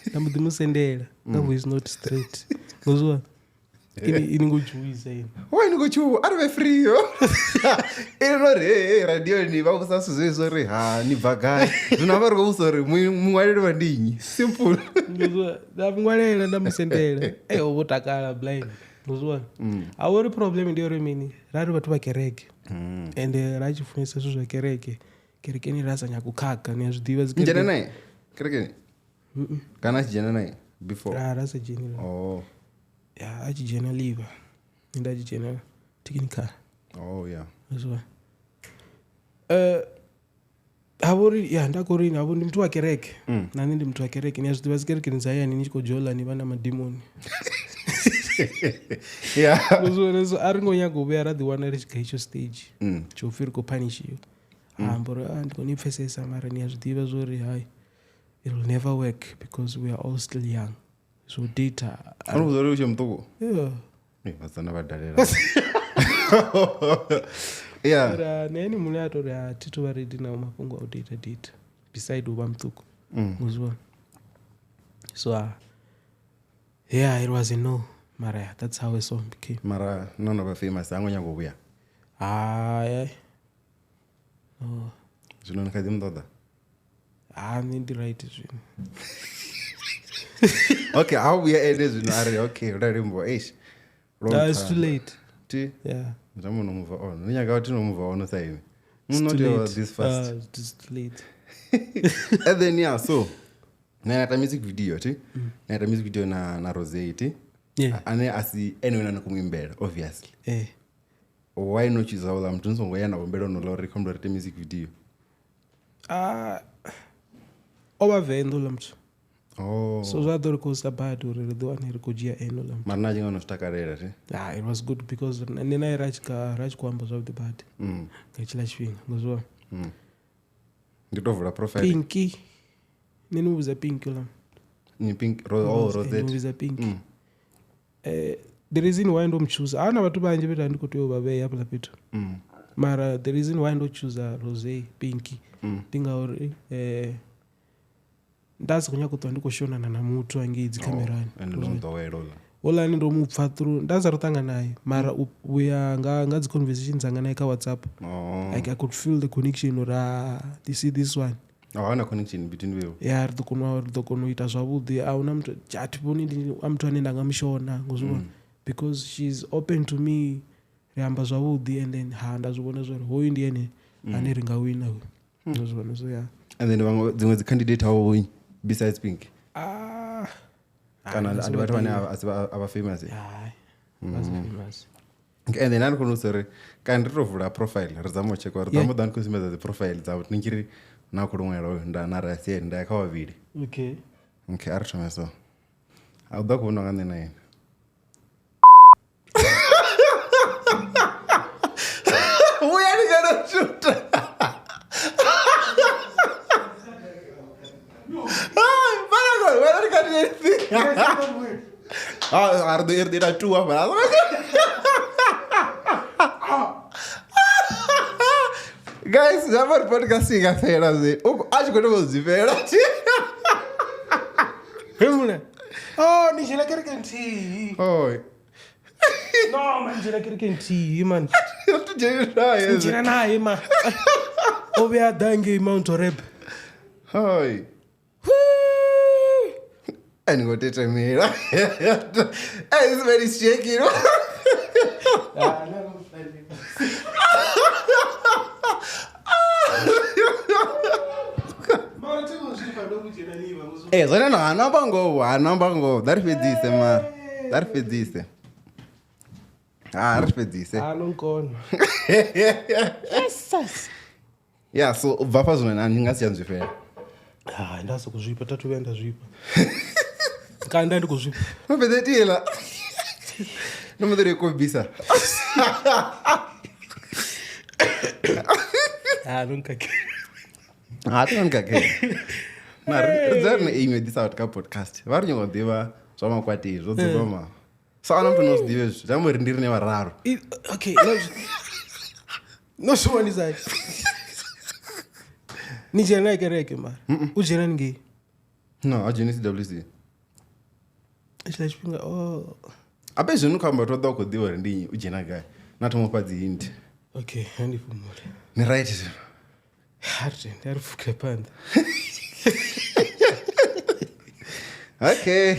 Ndamudimusendera. That voice not straight. Ngozwa. Ini ngojuisa ini. Why ngochu? Are free yo. Ino re radio ni vakusasuzwe re ni bhagai. Zvinavari kusori mungwarire vandinyi. Simple. Ngozwa. Ndamungwarira ndamusendera. Ovotakala blind. Ngozwa. Awori problem ndiyo mini. Rari vatu vakereke. And rachifunisa zvo zvakereke. Kereke ni rasa nyakukaka nezvidiva zikereke. Njana naye? Kereke? Kana chijana naye before. Rasa jeni. Oh. Yeah, achijena liver. Ndachijena technical. Oh yeah. Ngozwa. Awori ndakorini avo ndi mtu wakereke. Nani ndi mtu wakereke ni azvidiva zikereke nzayani nichikojola ni vana mademoni. Yeah. Ngozwa aringonyagobuya radhiwana rechigaicho stage. Chofiri kupunish you. Amboro ndikonipfesesa mara ni azvidiva zvori hai. It will never work because we are all still young. So data. Anozori uche mtoko? Yeah. Vasana vadalera. Yeah. Neni mune atori atito varedi nawo mafungo au data beside uba mtoko. Ngozwa. So yeah, it was a no. Mara, that's how a song became. Mara, none of our famous angonyagobuya. Yeah. Oh. Zvinonakadzi mutoda? Nindi right zvino. Okay, how we are zvino ari okay, urarimbo eish. It's too late. Yeah. Njamuno move on. Ninyaka kuti no move on saimi. Not this fast. It's too late. And then yeah, so naita music video ti. Naita music video na Rose ti. Yeah. Ane asi anyone anokumuimbela obviously. Why not choose all am tunzo ngoyana bombelo no lori komdo rete music video? Ovavendo lamtu. Oh. So zwadori kosa bado redo aneri kujia eno lamtu. Marna jinga no stakarera ti. It was good because nena rach kwamba zwa the bad. Kachila shwing ngozwa. Nditovula profile. Pinky. Nini uza Pinky lam. Ni Pink Rosette. Ni uza Pinky. The reason why ndo mchuza ana watu banje beta ndikotoyo babe yapla petu. Mara the reason why ndo choose Rose Pinky. Dinga ori ndazi kunya kutwa ndikoshona na mutu angidzi kamerani. Ndo werola. Ola ndo mupfa through ndaza rutanga naye mara uya ngadzi conversations anga naye ka WhatsApp. Like I could feel the connection or this one. Hawana connection between you. Yeah, ritokonoita zvavudi auna mtu chatiponi ndi amtu anenda ngamishona ngozwa because she's open to me riamba zvavudi and then ndazvibona zvori hoyu ndiyene ane ringawina ngozwa so yeah. And then dzimwe candidate how besides Pink. Kana andivatu vane ava famous. Yeah. Famous. And then anokonosore kanditovhura profile rizamochekwa rizamoda ndikusimedza the profile dzavo tiningiri nakurumwero ndanarasiye ndakavaviri. Okay, arithome so auda kuona ngane naye. Uya nigana shoot. Where are you? Are there two of us? Guys, never podcasting a fair as it. Acho que eu vou dizer. Oh, Nijela Kirkenti. Oh. No, man, Nijela Kirkenti, man. You have to Nijela, man. Oh, we are dange Mount Oreb. Hi. And go to me. It's very shaky, you know. Eh, so no, anambango. That fedise, ma. That fedise. That fedise. Alonkono. Yes. Yeah, so vapas when angasiyanzwe fela. Ndazo kuzvipa tatu venda zvipa. Kanda ndikuzvipa. Mabedetila. Nomudere kobisa. Nonkake. Nonkake. Na rizarne ime disa out ka podcast. Varnyo ngodiva zvama kwati zvodzivama. So anompnos dives. Jamu rindiri ne vararo. Okay, no so one is that. Ni jena kereke ma. Ujena ngi. No, ajeni CWC. Ichipinga Ape zvinu kamba toda kudiwa ndinyi ujena guy. Natomopadzi hint. Okay, handifumule. Ni right. Harte, ndarifuka panda. Okay.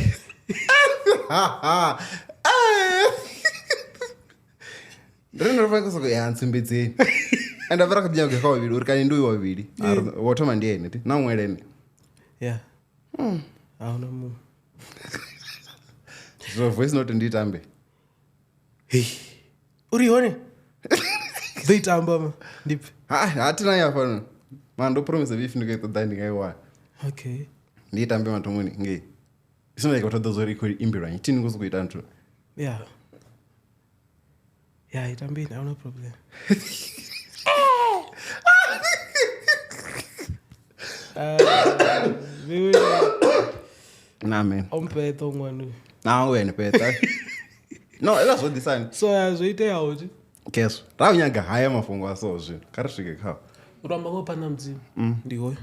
Ndinofanira kusoko yantsimbidzi. And I've got the how we can do your video. What am I doing? Now we're in. Yeah. I don't know. So voice note indeed ambe. Hey. Urione? They tamba deep. Atina ya fano. Man do promise if you get the dining I want. Okay. Need ambe matomuni nge. It's not like what those are equally imbirant. Tin goes with Andrew. Yeah. Yeah, it ambe, no problem. Nah, man. Ompeto ngwanu. Now we're in peta. No, that's what the sign. So as we tell you. Guess. Rawunyaga haya mafungo aso zvi. Karishike kha. Uramba ngopana mdzimu. Ndihoyo.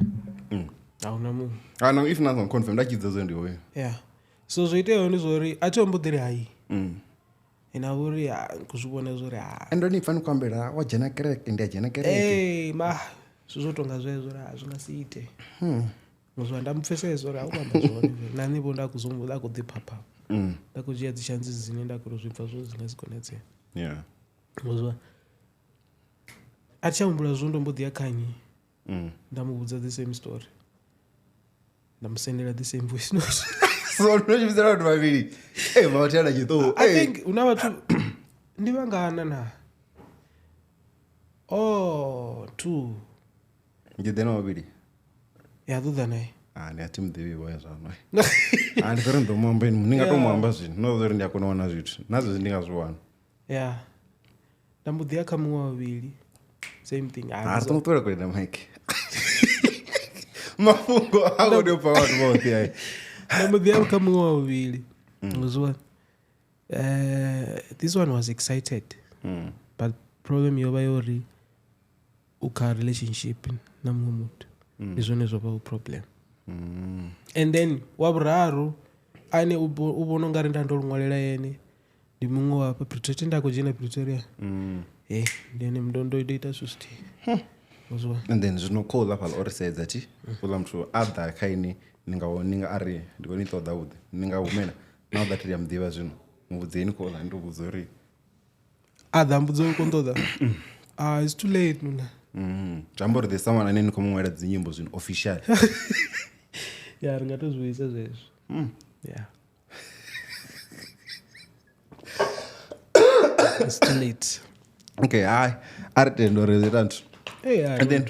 Auna mu. No, if not confirm that kidzo ndihoyo. Yeah. So zvoiteyo ndizvori atombodiri hai. Ina uri kuzvibona zvori Andoni fana kwambira wajena kereke ndiajena kereke. Ma zvozotonga zvezvo zvingasiite. Muzwa ndamupfese zvori aukamba zvori. Nani bonda kuzomboda kudipapa. Ndakujiya dzishanzi zine ndakurozvibva zvo zvinesikonetse. Yeah. Muzwa. Achambula zvondombodhiya kanyi. Ndamubudza the same story. Ndamusendera the same voice note. So no you said about really. Hey, mawatela jito. I think una watu ndivangana na. Oh, 2. Ngidena wabili. Yeah, do that nae. Ni atim devi boya zano. And for ndo mwamba ninga to mwamba zvi. No zori ndiyakona wana zvitu. Nazo ndingazwana. Yeah. Ndambudhiya kamwe wavili. Same thing. Tomutora kwenda mic. Mafungo hago ndio pa watu wote hai. Ndambudhiya kamwe wavili. Muzwa. This one was excited. But problem yoba yori uka relationship na mumuntu. Izone zoba problem. And then waburaru ane ubono ngari ndandolungwalela yene. Ndi mungu wa Pretoria ndakujina Pretoria. Then mdondo data susti. And then there's no call up or said that kula mtu adha kaini ninga ari ndiko nithoda ude ninga umena now that I am diva zvino mubudzeni kola ndokuzori adha mbudzo kontoda. It's too late nuna. Jambori there's someone aneni komumwera dzinyimbo zvino official. Yeah, ringatozvisa zvezvo. Yeah. It's too late. Okay, ari tendo rezitantu. And then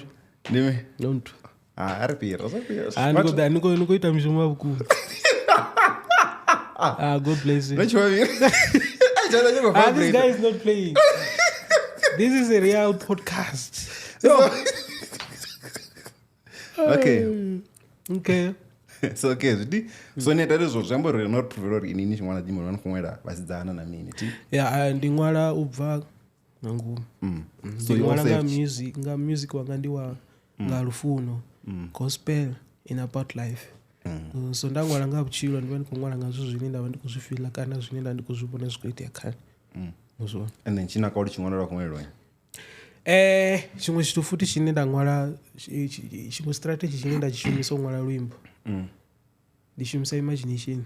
ndimi don't. Ari pira so Nikoita mishomo vakuru. God bless you. This guy is not playing. This is a real podcast. Okay. So okay, so neta lezo zvambori not provera inini chimwana dimo vanokumwera vasidzana na mini ti. Yeah, ndingwala ubva nangu. So you nga music wanga ndiwa nga lufuno. Gospel in about life. So ndangwala nga buchilo ndivani kungwala nga zvini ndava ndikuzvifila kana zvini ndandikuzvibona zvikuitia kana. And then china kauri chingwana kumwera. chimwe chithu futi chine nda ṅwala chimwe strategy chine nda tshishumisa u ṅwala luimbo ndi shumisa imagination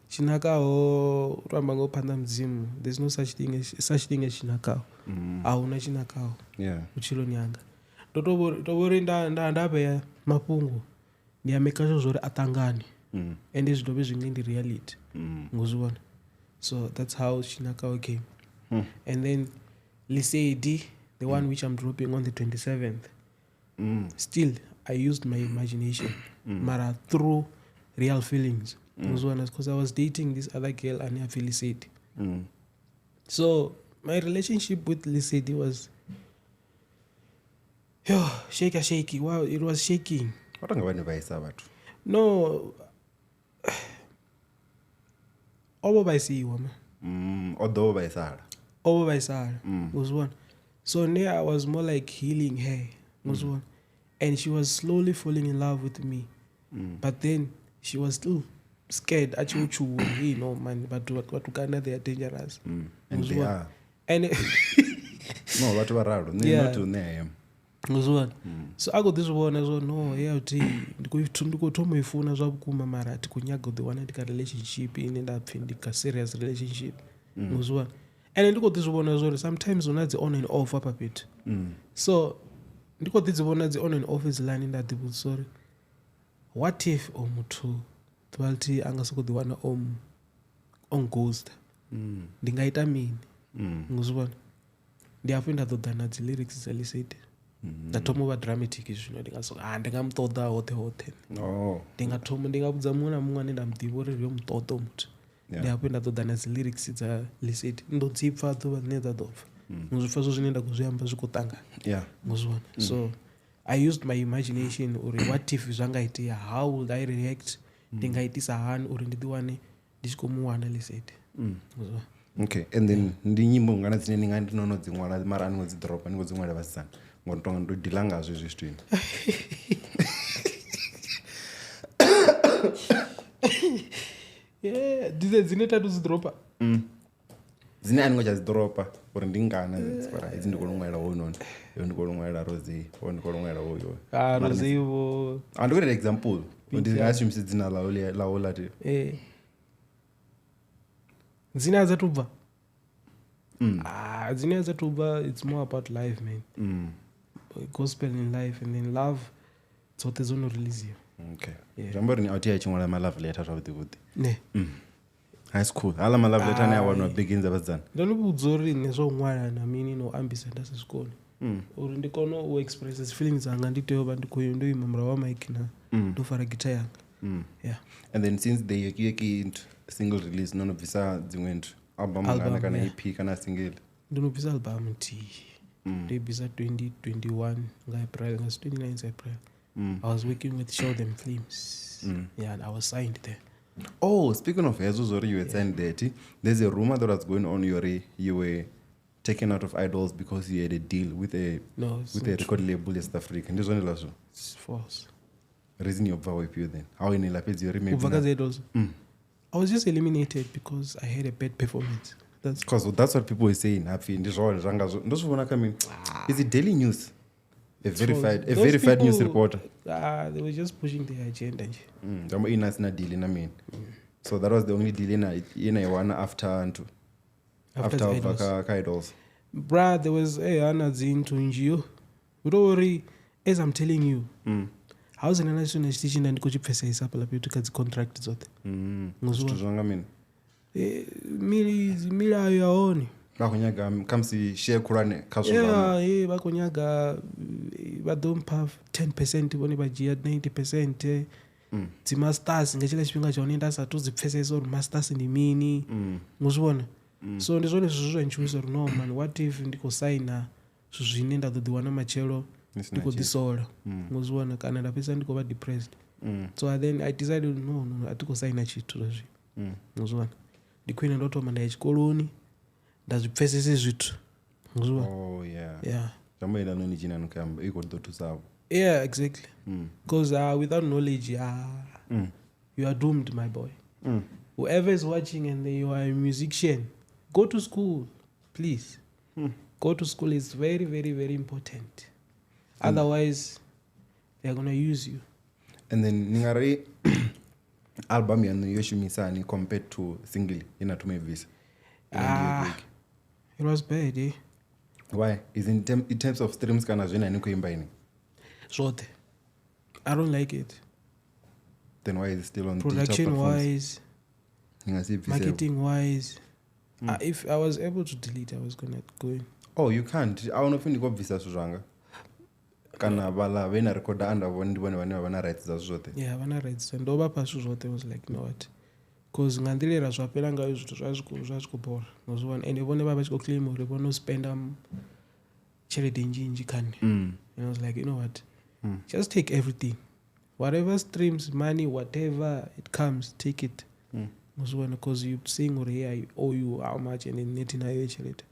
chinakaho u to amba nga u phanḓa mudzimu, there's no such thing as chinakaho. Ahuna chinakaho vhutshiloni hanga. Ndo to vhori nda vhea mafhungo ndi a maker sure zwori a ṱangane ende zwi dovhe zwi nge ndi reality ngozwi vhona. So that's how chinakaho came. And then Lesedi, the one which I'm dropping on the 27th, still I used my imagination mara through real feelings because I was dating this other girl and I feel Lesedi. So my relationship with Lesedi was shaky. Wow, it was shaking. No, over by Siwa, Although by Sarah. Over by Sarah was one. So now I was more like healing her was one, and she was slowly falling in love with me. But then she was still scared. Actually, you know, man, but what kind they are dangerous. And they are. And no, what were around? Not to name. Was one. So I got this one as well. No, yeah, ndiko thoma ifuna zwa vhukuma mara ati kunyaga the one ndika relationship in end up ndika serious relationship. Was one. And ndiko dzivona as well. Sometimes when it's on and off up a bit. So ndiko dzivona the on and off is line that people sorry. What if muthu twalti angasoko the one on ghost. Ndingaita mini. Nguzibona. Ndiyaphinda ṱoḓana dzi lyrics dza Lesedi. Ndathoma uva dramatic zwino ndingamuṱoḓa hoṱhe. Ndingathoma ndingavhudza muṅwe na muṅwe ane nda muḓivha uri rio muṱoḓo muthu. Ndiyapho nda ṱoḓana dzi lyrics dza Lesedi. Ndo dzi pfa ḓuvha ḽine dza ḓo pfa. Ngizwi pfa zwine nda khou zwi amba zwi khou ṱangana. Ngizibona. So I used my imagination uri what if zwanga itea, how would I react? Ndingaitisa hani uri ndi ḓiwane ndi tshi khou mu wana Lesedi. Ngizibona. Okay, and then ndi nyimbo ngana dzine ni nga ndi nono dzi ṅwala mara ani ngo dzi dropa ni ngo dzi ṅwala vhasana ngori tonga ndo dila ngazwo zwi zwithu ini. Dzine tatu dzi dropa. Dzine ani ngo dzi dropa uri ndi ngana dzi para idzi ndi khou ṅwala ho nono. Yo ndi khou ṅwala Rosie, ho ndi khou ṅwala hoyo. Rosie wo. And for example, ndi nga shumisa dzina la lati. Dzine azatubva. Dzine azatubva, it's more about life, man. Gospel in life and then love. Tsote zono release you. Okay. Jambori ni auti chingwala ma love letter of the good. Ne. High school. Ala ma love letter ne one begins abazana. Don't budzori nezo ṅwala na mini no ambisa ndase sikole. Uri ndikono u express his feelings anga nditeyo ba ndikoyo ndo imamra wa mic na ndo fara guitar yanga. Yeah. And then since the Yoki Yoki single release none of visa dzimwendo album ngana kana EP kana single ndinobvisa album ndibvisa 2021 April 29 April. I was working with Show Them Films. Yeah, and I was signed there. Oh, speaking of Hezuzori, you were signed there. There's a rumor that was going on you were taken out of Idols because you had a deal with a record label in South Africa. And this one is it's false. Reason you with you then? How in Lapid Idols? I was just eliminated because I had a bad performance. That's what people were saying. Happy in this world. Those who wanna come in. Is it Daily News? A verified news reporter. They were just pushing their agenda. So that was the only deal in Iwana after Idols. Bruh, there was Anna Zin to NGO. Don't worry, as I'm telling you. How's an national station and coach pesa isapa la pitu kazi contract zote. Nguzwa mean. Mila yaoni. Bakonyaga kamsi share kurane kaso. Yeah, bakonyaga don't have 10% boni bajia 90%. Ti masters ngechela chipinga chaonenda satu zipfesa izo masters ni mini. Nguzwa. So ndizone zuzwa nchuisa no man, what if ndiko signa zuzvinenda dodiwana machelo ndiko disola. Nguzwa kana ndapesa ndiko ba depressed. So then I decided no atiko signa chitu zvi. Nguzwa. Ndikwina ndotoma nda chikoloni ndazvipfesese zvitu. Nguzwa. Oh yeah. Jambo noni jina nokamba iko ndoto sabo. Yeah, exactly. Because without knowledge you are doomed, my boy. Whoever is watching and you are a musician, go to school, please. go to school is very, very, very important. Otherwise, they're going to use you. And then, ningari album yanu yoshimisa compared to single inatume visa. It was bad, eh? Why? Is in terms of streams kana zvina nikuimba ini? Zvote. I don't like it. Then why is it still on production wise, marketing wise? Mm. If I was able to delete, I was gonna go in. Oh, you can't. I don't know if you go visa suzanga. Kana bala when I record under one vana rights za zvote. Yeah, vana rights. And over pasu zvote was like, you know what? Because ngandilera zvapera ngayo zvithu zvazvikubhora ngozwana and vone baba chikoclaim uri vonospenda charity njinji kani. And I was like, you know what? Just take everything. Whatever streams, money, whatever it comes, take it. Because you're saying, hey, I owe you how much, and then netting a charity.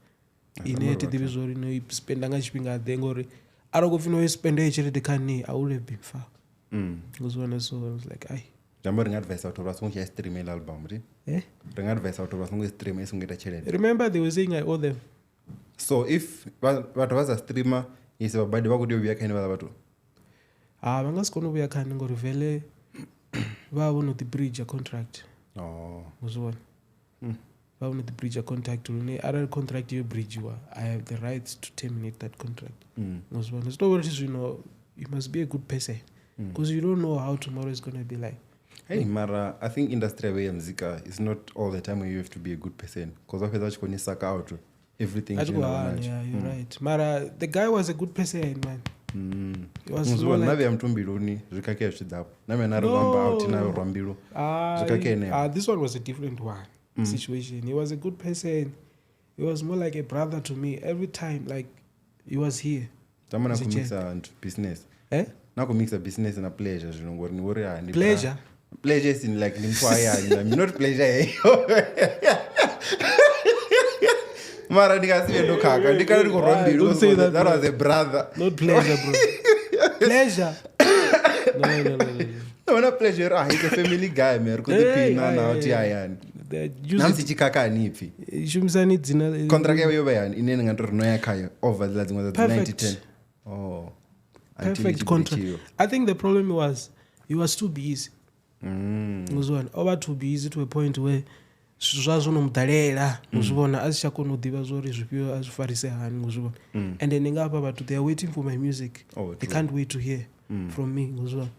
In it, the visual, you spend a shipping at the Ngori. I don't go if you spend a charity, I would have been far. So I was like, I. Remember advice out of us when you stream an album, eh? Bring advice out of us when you stream a charity. Remember, they were saying I owe them. So if what was a streamer, is about the work you kind of about. Vangasikona uya khani ngori vhele vavona the bridge a contract. Uzvona vavona the bridge a contract rune arari contract yo bridge wa I have the rights to terminate that contract. Uzvona it's not what it is, you must be a good person because you don't know how tomorrow is going to be like. Hey mara, I think industry way muzika is not all the time where you have to be a good person because of that you saka out everything. Yeah, you're right. Mara, the guy was a good person, man. It was more like, this one was a different one situation. He was a good person. He was more like a brother to me every time. Like he was here. Business. Eh? Now mix a business and a pleasure. Pleasure. Pleasure is in like not pleasure. Mara don't say that. That was a brother. Not pleasure, bro. Pleasure. No, not pleasure. He's a family guy, man. Contract over the 9010. Oh. Perfect contract. I think the problem was he was too busy. Over too busy to a point where zvazonomudarela muzvibona asichakona kudiva zvori zvipio azvifarise hani muzvibona and then ngapa but they are waiting for my music. They can't wait to hear from me muzvibona.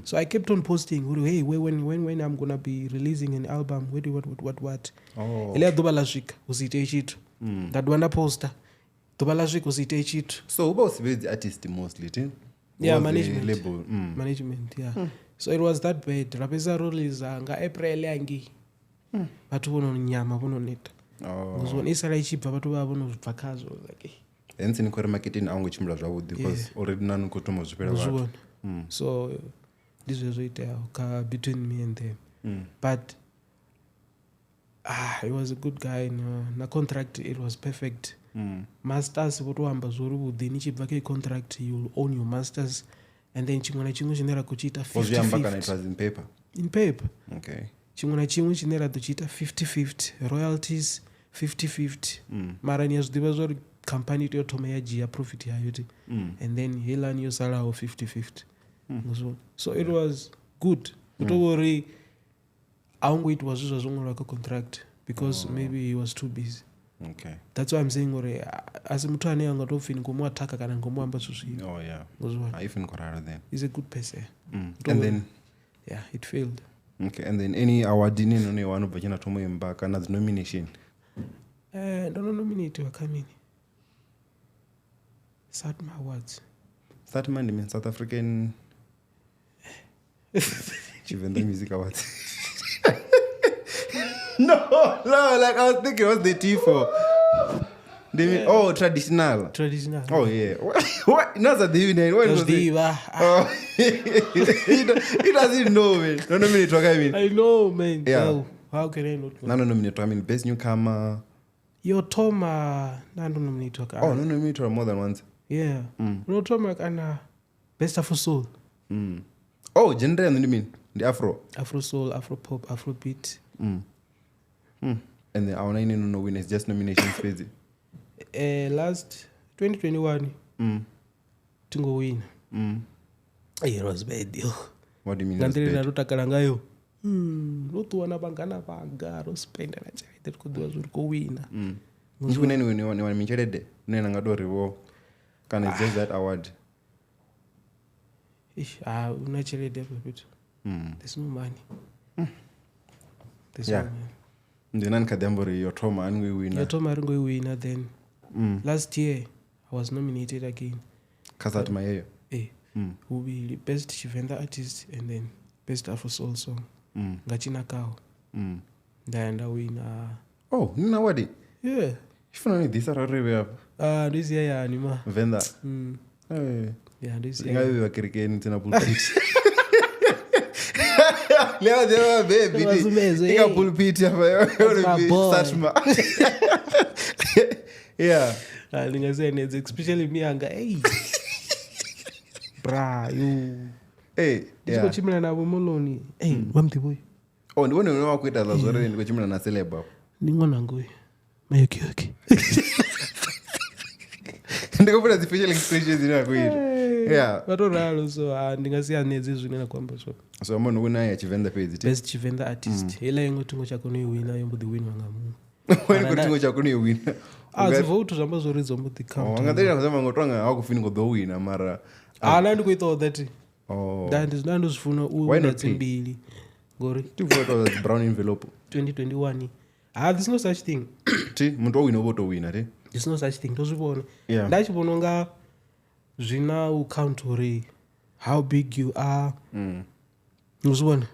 So I kept on posting, hey, when I'm gonna be releasing an album, what ile doba lasvika usiite ichitu ndadwanda poster doba lasvika usiite ichitu. So who was the artist mostly? Yeah, management. Label. Management, yeah. So it was that bad. Rapeza release nga April yangi. Vatu vononyama vononeta. Uzvona isara ichibva vatu vavonozvibvakazo like. Hence in marketing aungu chimula zvavudi because already nanu kutomo zvipera vatu. So this was right there between me and them. But he was a good guy. Na contract it was perfect. Masters votohamba zvori Vhudie nichibva ke contract you'll own your masters and then chimwe na chimwe chinera kuchiita 50-50. It was in paper. In paper. Okay. Chimwe na chimwe chinera tuchiita 50-50 royalties 50-50 mara nyazvidiva zvori company totoma yajiya profit yayo and then helani yosarawo 50-50. So it was good. Kutovori aungoitwa zvizvo zvongoraka contract because maybe he was too busy. Okay. That's why I'm saying as mutu ane angatofini ngomuataka kana ngomuamba zvozvino. Oh yeah. I even got out of them. He's a good person. And then yeah, it failed. Okay, and then any award in one of the Tomoyamba kana nomination? Don't nominate wakamini. SATMA awards. SATMA means South African Chivenda Music Awards. No, like I was thinking, what's the T for? They mean, traditional. Traditional. Oh yeah. What? Not that they even. What was it? Oh, he doesn't know, man. No nominate. What I mean? I know, man. Yeah. How can I not? No nominate. I mean, best newcomer. Your Toma. No nominate. Oh, no nominate more than once. Yeah. No Toma and best Afro soul. Oh, genre and you mean the Afro. Afro soul, Afro pop, Afro beat. And the our 9 no win is just nominations phase. last 2021 tingowina. It was bad deal. What do you mean? Ngandiri narutakala ngayo. Notuwana bangana vanga rospenda na chaite kudiwa zuri kowina. Nchukune ni wamincherede. Nena ngadoriwo. Can it just that award? Unacherede bit. There's no money. There's Yeah. no money. Ndinan kadambori your trauma and we win. Your trauma and we winner then. Last year I was nominated again. SATMA yeyo. Will be the best Chivenda artist and then best Afro soul song. Ngachina kao. Then I win. Oh, nina wadi. Yeah. Ifuna ni disa rarebe hapa. This year ya anima. Venda. Yeah, this year. Ngawe wakirikeni tena pulpit. Leo dewa baby. Inga pulpit hapa yo. SATMA. Yeah. Ningasema it's especially me anga hey. Bra, you. Hey, yeah. Ndiko chimina na bomoloni. Hey, wamthi boy. Oh, ndibone unowa kuita za zore ndiko chimina na celeb hapo. Ndingona ngoyi. Yoki Yoki. Ndiko put special expressions ina kuita. Yeah. But ralo so ndingasiya nezi zwinena kwamba so. So amona wina ya Chivenda page. Best Chivenda artist. Ela yengo tungo chako ni wina yombo the win wangamu. Wena kutingo chako ni wina. Zivoto zamba zori zombo the count. Wangatenda kusema ngotwanga hakufini ngo the wina mara. Nandi kuita that. Nandi zifuna uwina tsimbili. Gori. Two photos brown envelope. 2021. There's no such thing. Ti muntu wina voto wina ti. There's no such thing. Ndozvibona. Yeah. Ndachibona nga zvina ukaunt uri how big you are. Uzvibona?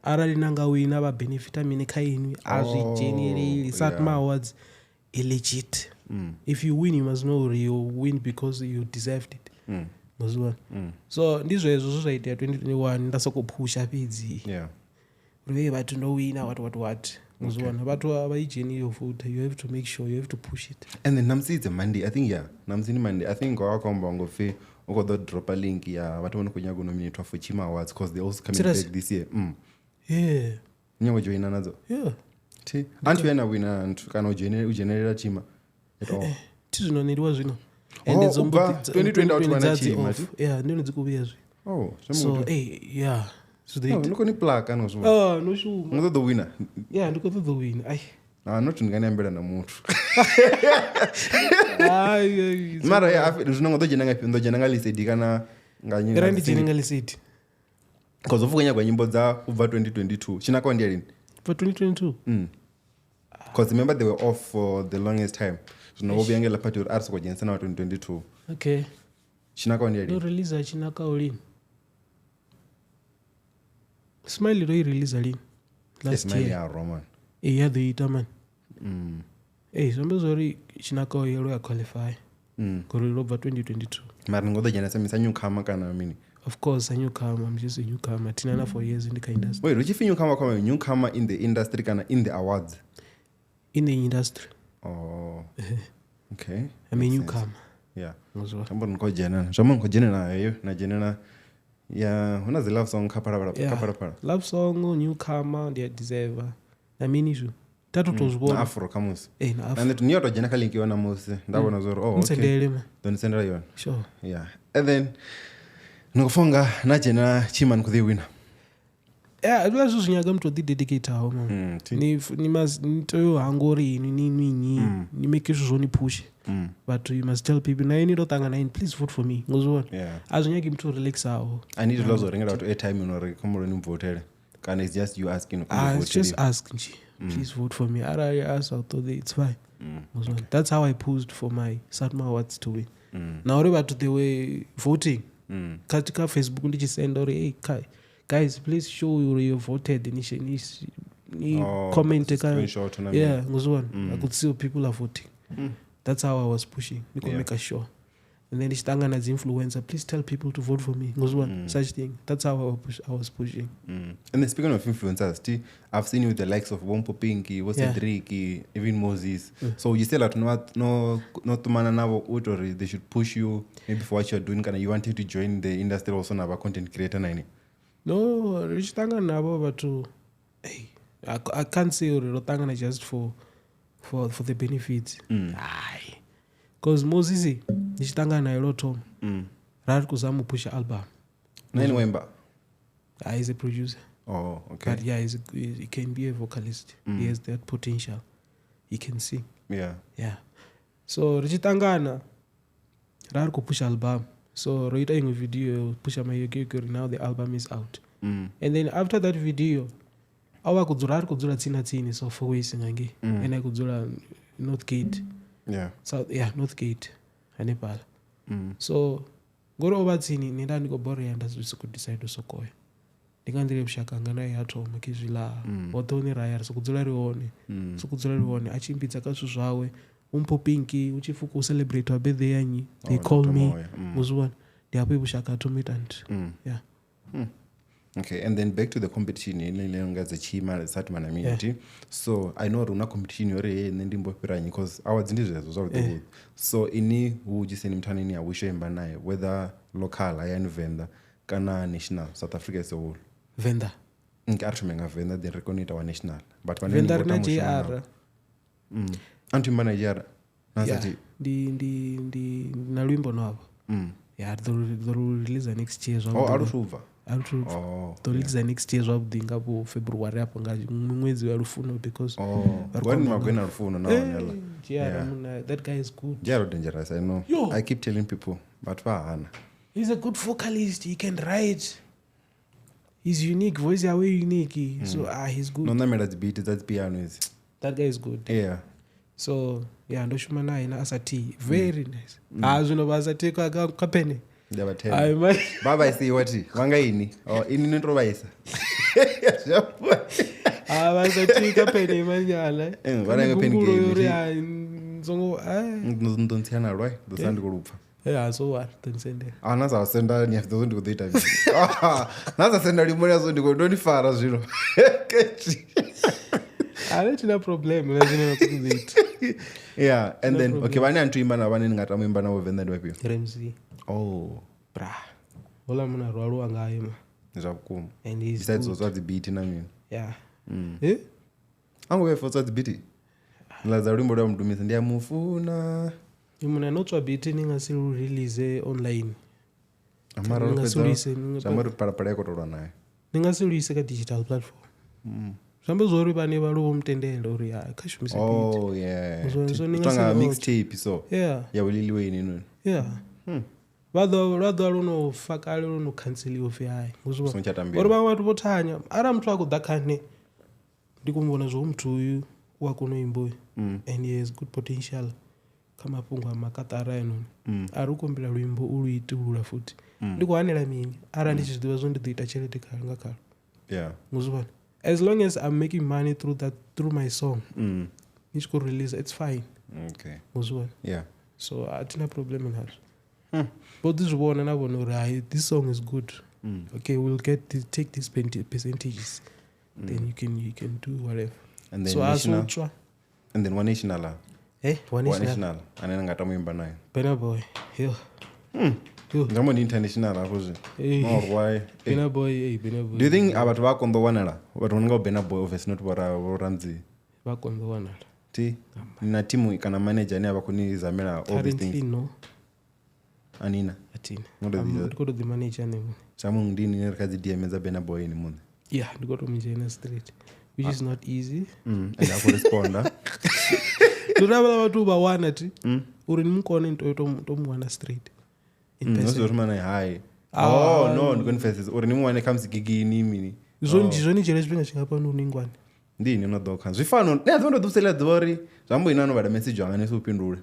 Arali nanga wina va benefita mine kainwi azvigenerally SATMA awards illegit. If you win you must know you win because you deserved it. Uzvibona? So ndizvo izvo zvaita 2021 ndasokupusha pedzi. Yeah. Uri vatu ndowina what. Uzvibona? Vatu avaijeni your vote. You have to make sure you have to push it. And then namsi Monday. I think namsi Monday. I think wakomba ngofe uko drop a link ya watu wanakuja kunominate for Chima Awards because they also coming back this year. Yeah. Nyawo joina nazo. Yeah. Ti. Antu yana wina kana ugenerate Chima at all. Tizvinonediwa zvino. And it's 2020 out wana Chima. Yeah, ndino dzikubuya zvi. Oh, so yeah. So they niko ni plaque ano zvo. No sure. Ngo the winner. Yeah, ndiko the winner. Ai. Not nganiambela na mutu. Mara ya afi ndino ndo jena Lesedi kana nganyinga. Randi jena Lesedi. Because of kwenye kwa nyimbo za over 2022. China kwa ndiye lini? For 2022? Because remember they were off for the longest time. So na wobi angela pati uri arso kwa jensana wa 2022. Okay. China kwa ndiye lini? No release ya China kwa ulini. Smiley roi release alini. Last year. Smiley ya Roman. Yeah, the Itaman. Sombe zori China kwa yelo ya qualify. Kuri over 2022. Mara ngoda jena semisa newcomer kana mini. Of course, a newcomer. I'm just a newcomer. Tinana for years in the industry. Wait, which if newcomer come a newcomer in the industry kana in the awards? In the industry. Oh. Okay. I mean newcomer. Yeah. Tambo nko jena. Shamo nko jena na yo na jena na yeah, una the love song kapara. Love song newcomer they deserve. I mean issue. Tatu tozibona. Afro kamus. Na Afro. And niyo to jena kalinki wana mose. Ndabona zoro. Oh, okay. Don't send her yon. Sure. Yeah. And then ngofonga naje na Chima nkudhi wina. Yeah, ulazo zinyaga mtu di dedicate hao mama. Ni mas nitoyo hangori ni make sure zoni push. But you must tell people na you need otanga na please vote for me. Ngozwa. Yeah. Azunyagi mtu relax hao. I need to lozo ringa out airtime unore komoro ni vote. Can it's just you asking it's just asking please vote for me. I ask out it's fine. That's how I posed for my SATMA awards to win. Now about they were voting. Katika Facebook ndichisend or hey guys please show you voted ni comment yeah ngozwana I could see people are voting. That's how I was pushing niko make sure and then nditanga as influencer please tell people to vote for me ngozwana such thing. That's how I was pushing. And then speaking of influencers I've seen you with the likes of Wompo Pinky, Cedric, even Moses. So you still have to not to manana utori they should push you maybe for what you're doing kana you wanted to join the industry also na content creator nani? No, richitanga nabo but I can't say urotanga just for the benefits. Because Moses ndichitanga naye lo Tom rari kuzama pusha album nani wemba he's a producer. Oh, okay. But yeah, he can be a vocalist. He has that potential. He can sing. Yeah. So richitangana rari kupusha album. So roita ingo video pusha my Yoki Yoki, now the album is out. And then after that video awa kudzura tsini so for wasting again. And I kudzura Northgate. Yeah. So yeah, Northgate Nepal. So ngoro obatsini nenda ndiko bore yanda zvisiku decide sokoya. Ndikandire mshakanga naye atoma kizvila. Wotoni raya sokudzura rione achimbidza kasu zvawe. Umpopinki uchifuku celebrate wa birthday yanyi. They call me muzwana. Ndiapo ibushaka atomitant. Yeah. Okay, and then back to the competition in Chima SATMA na mimi. So I know una competition yore ndimbo piranyi because our ndizvezo zvakuti. So ini ujiseni mtani ni awisho imba naye whether local ayani vendor kana national South Africa as a whole. Vendor. Nkartumenga vendor then reconita wa national. But when vendor na JR. Antu imba na JR. Nasati ndi na lwimbo nabo. Yeah, they'll release next year. Arushuva. To release next year of the ngapo February hapo ngaji mwezi wa Rufuno because when magwena Rufuno now yeah, that guy is good. Jaro dangerous, I know. Yo. I keep telling people but hana. He's a good vocalist, he can write. He's unique, voice are way unique. So he's good. No namela beat that piano is. That guy is good. Yeah. So yeah, ndoshuma naye na asati very nice. Azvino basati kapene. Baba isi wati wangaini ini nitobaisa basati kapene manyala varanga pen game nzongo ndontsiana rwai ndosandi kulupfa so what tensende naza senda ni after ndo kuita hivi naza senda limoni zo ndiko ndonifara zviro no problem lazima kuzita. Yeah, and then okay vane antu imba na vane ngata muimba na ovenda ndwapi Ramsey. Bra. Ola muna rwalu angayima. Zvakuma. And he's besides also the beat na mimi. Yeah. Ango we for the beat. Laza rimbo da mdumisa ndia mufuna. Imuna notwa beat ningasi release online. Amara release. Chamari para ko rona naye. Ningasi release ka digital platform. Sambe zori bane balo mtendelo uri akashumisa beat. Yeah. So ningasi mixtape so. Yeah. Ya uliliwe nini. Yeah. Rather no fakali no cancel of yayi uzwa ori bamwe vatu votanya ara muthu akudakane ndikumbona zvo muthu uyu wakunoimbo and he has good potential kama pungwa makatara eno ari kumbila lwimbo uluitulula futi ndikuhanira mini ara ndichiziva zvondiita chelete kale ngakale. Yeah, uzwa as long as I'm making money through my song nichiko release it's fine. Okay, uzwa. Yeah, so atina problem in that. But this one and I want to this song is good. Okay, we'll take these percentages. Then you can do whatever. And then so national, as and then one national. One national. And then ngata muimba naye. Pena boy. Yo. Ngamo ni international apoje. Or why? Pena boy, Pena boy. Do you think abantu bakondo wanala? But wananga Pena boy office not waranzi. Bakondo wanala. Ti na timu ikana manager ne abakuni zamela all these things. No. Anina atina ndiko the manager name chamu ndini nerikazi DM za Pena boy ni munde. Yeah, ndiko to mjena straight which is not easy. And I corresponda. Ndurabala watu ba wana ti uri nimkona into to mwana straight in person. No mana hai. No ndikoconfess uri nimwana comes gigini mini zoni jere zwinga chingapa nuningwana ndini unodokha zvifano nezondo dusela dzori zvambo inano vada message wanga nesupindule.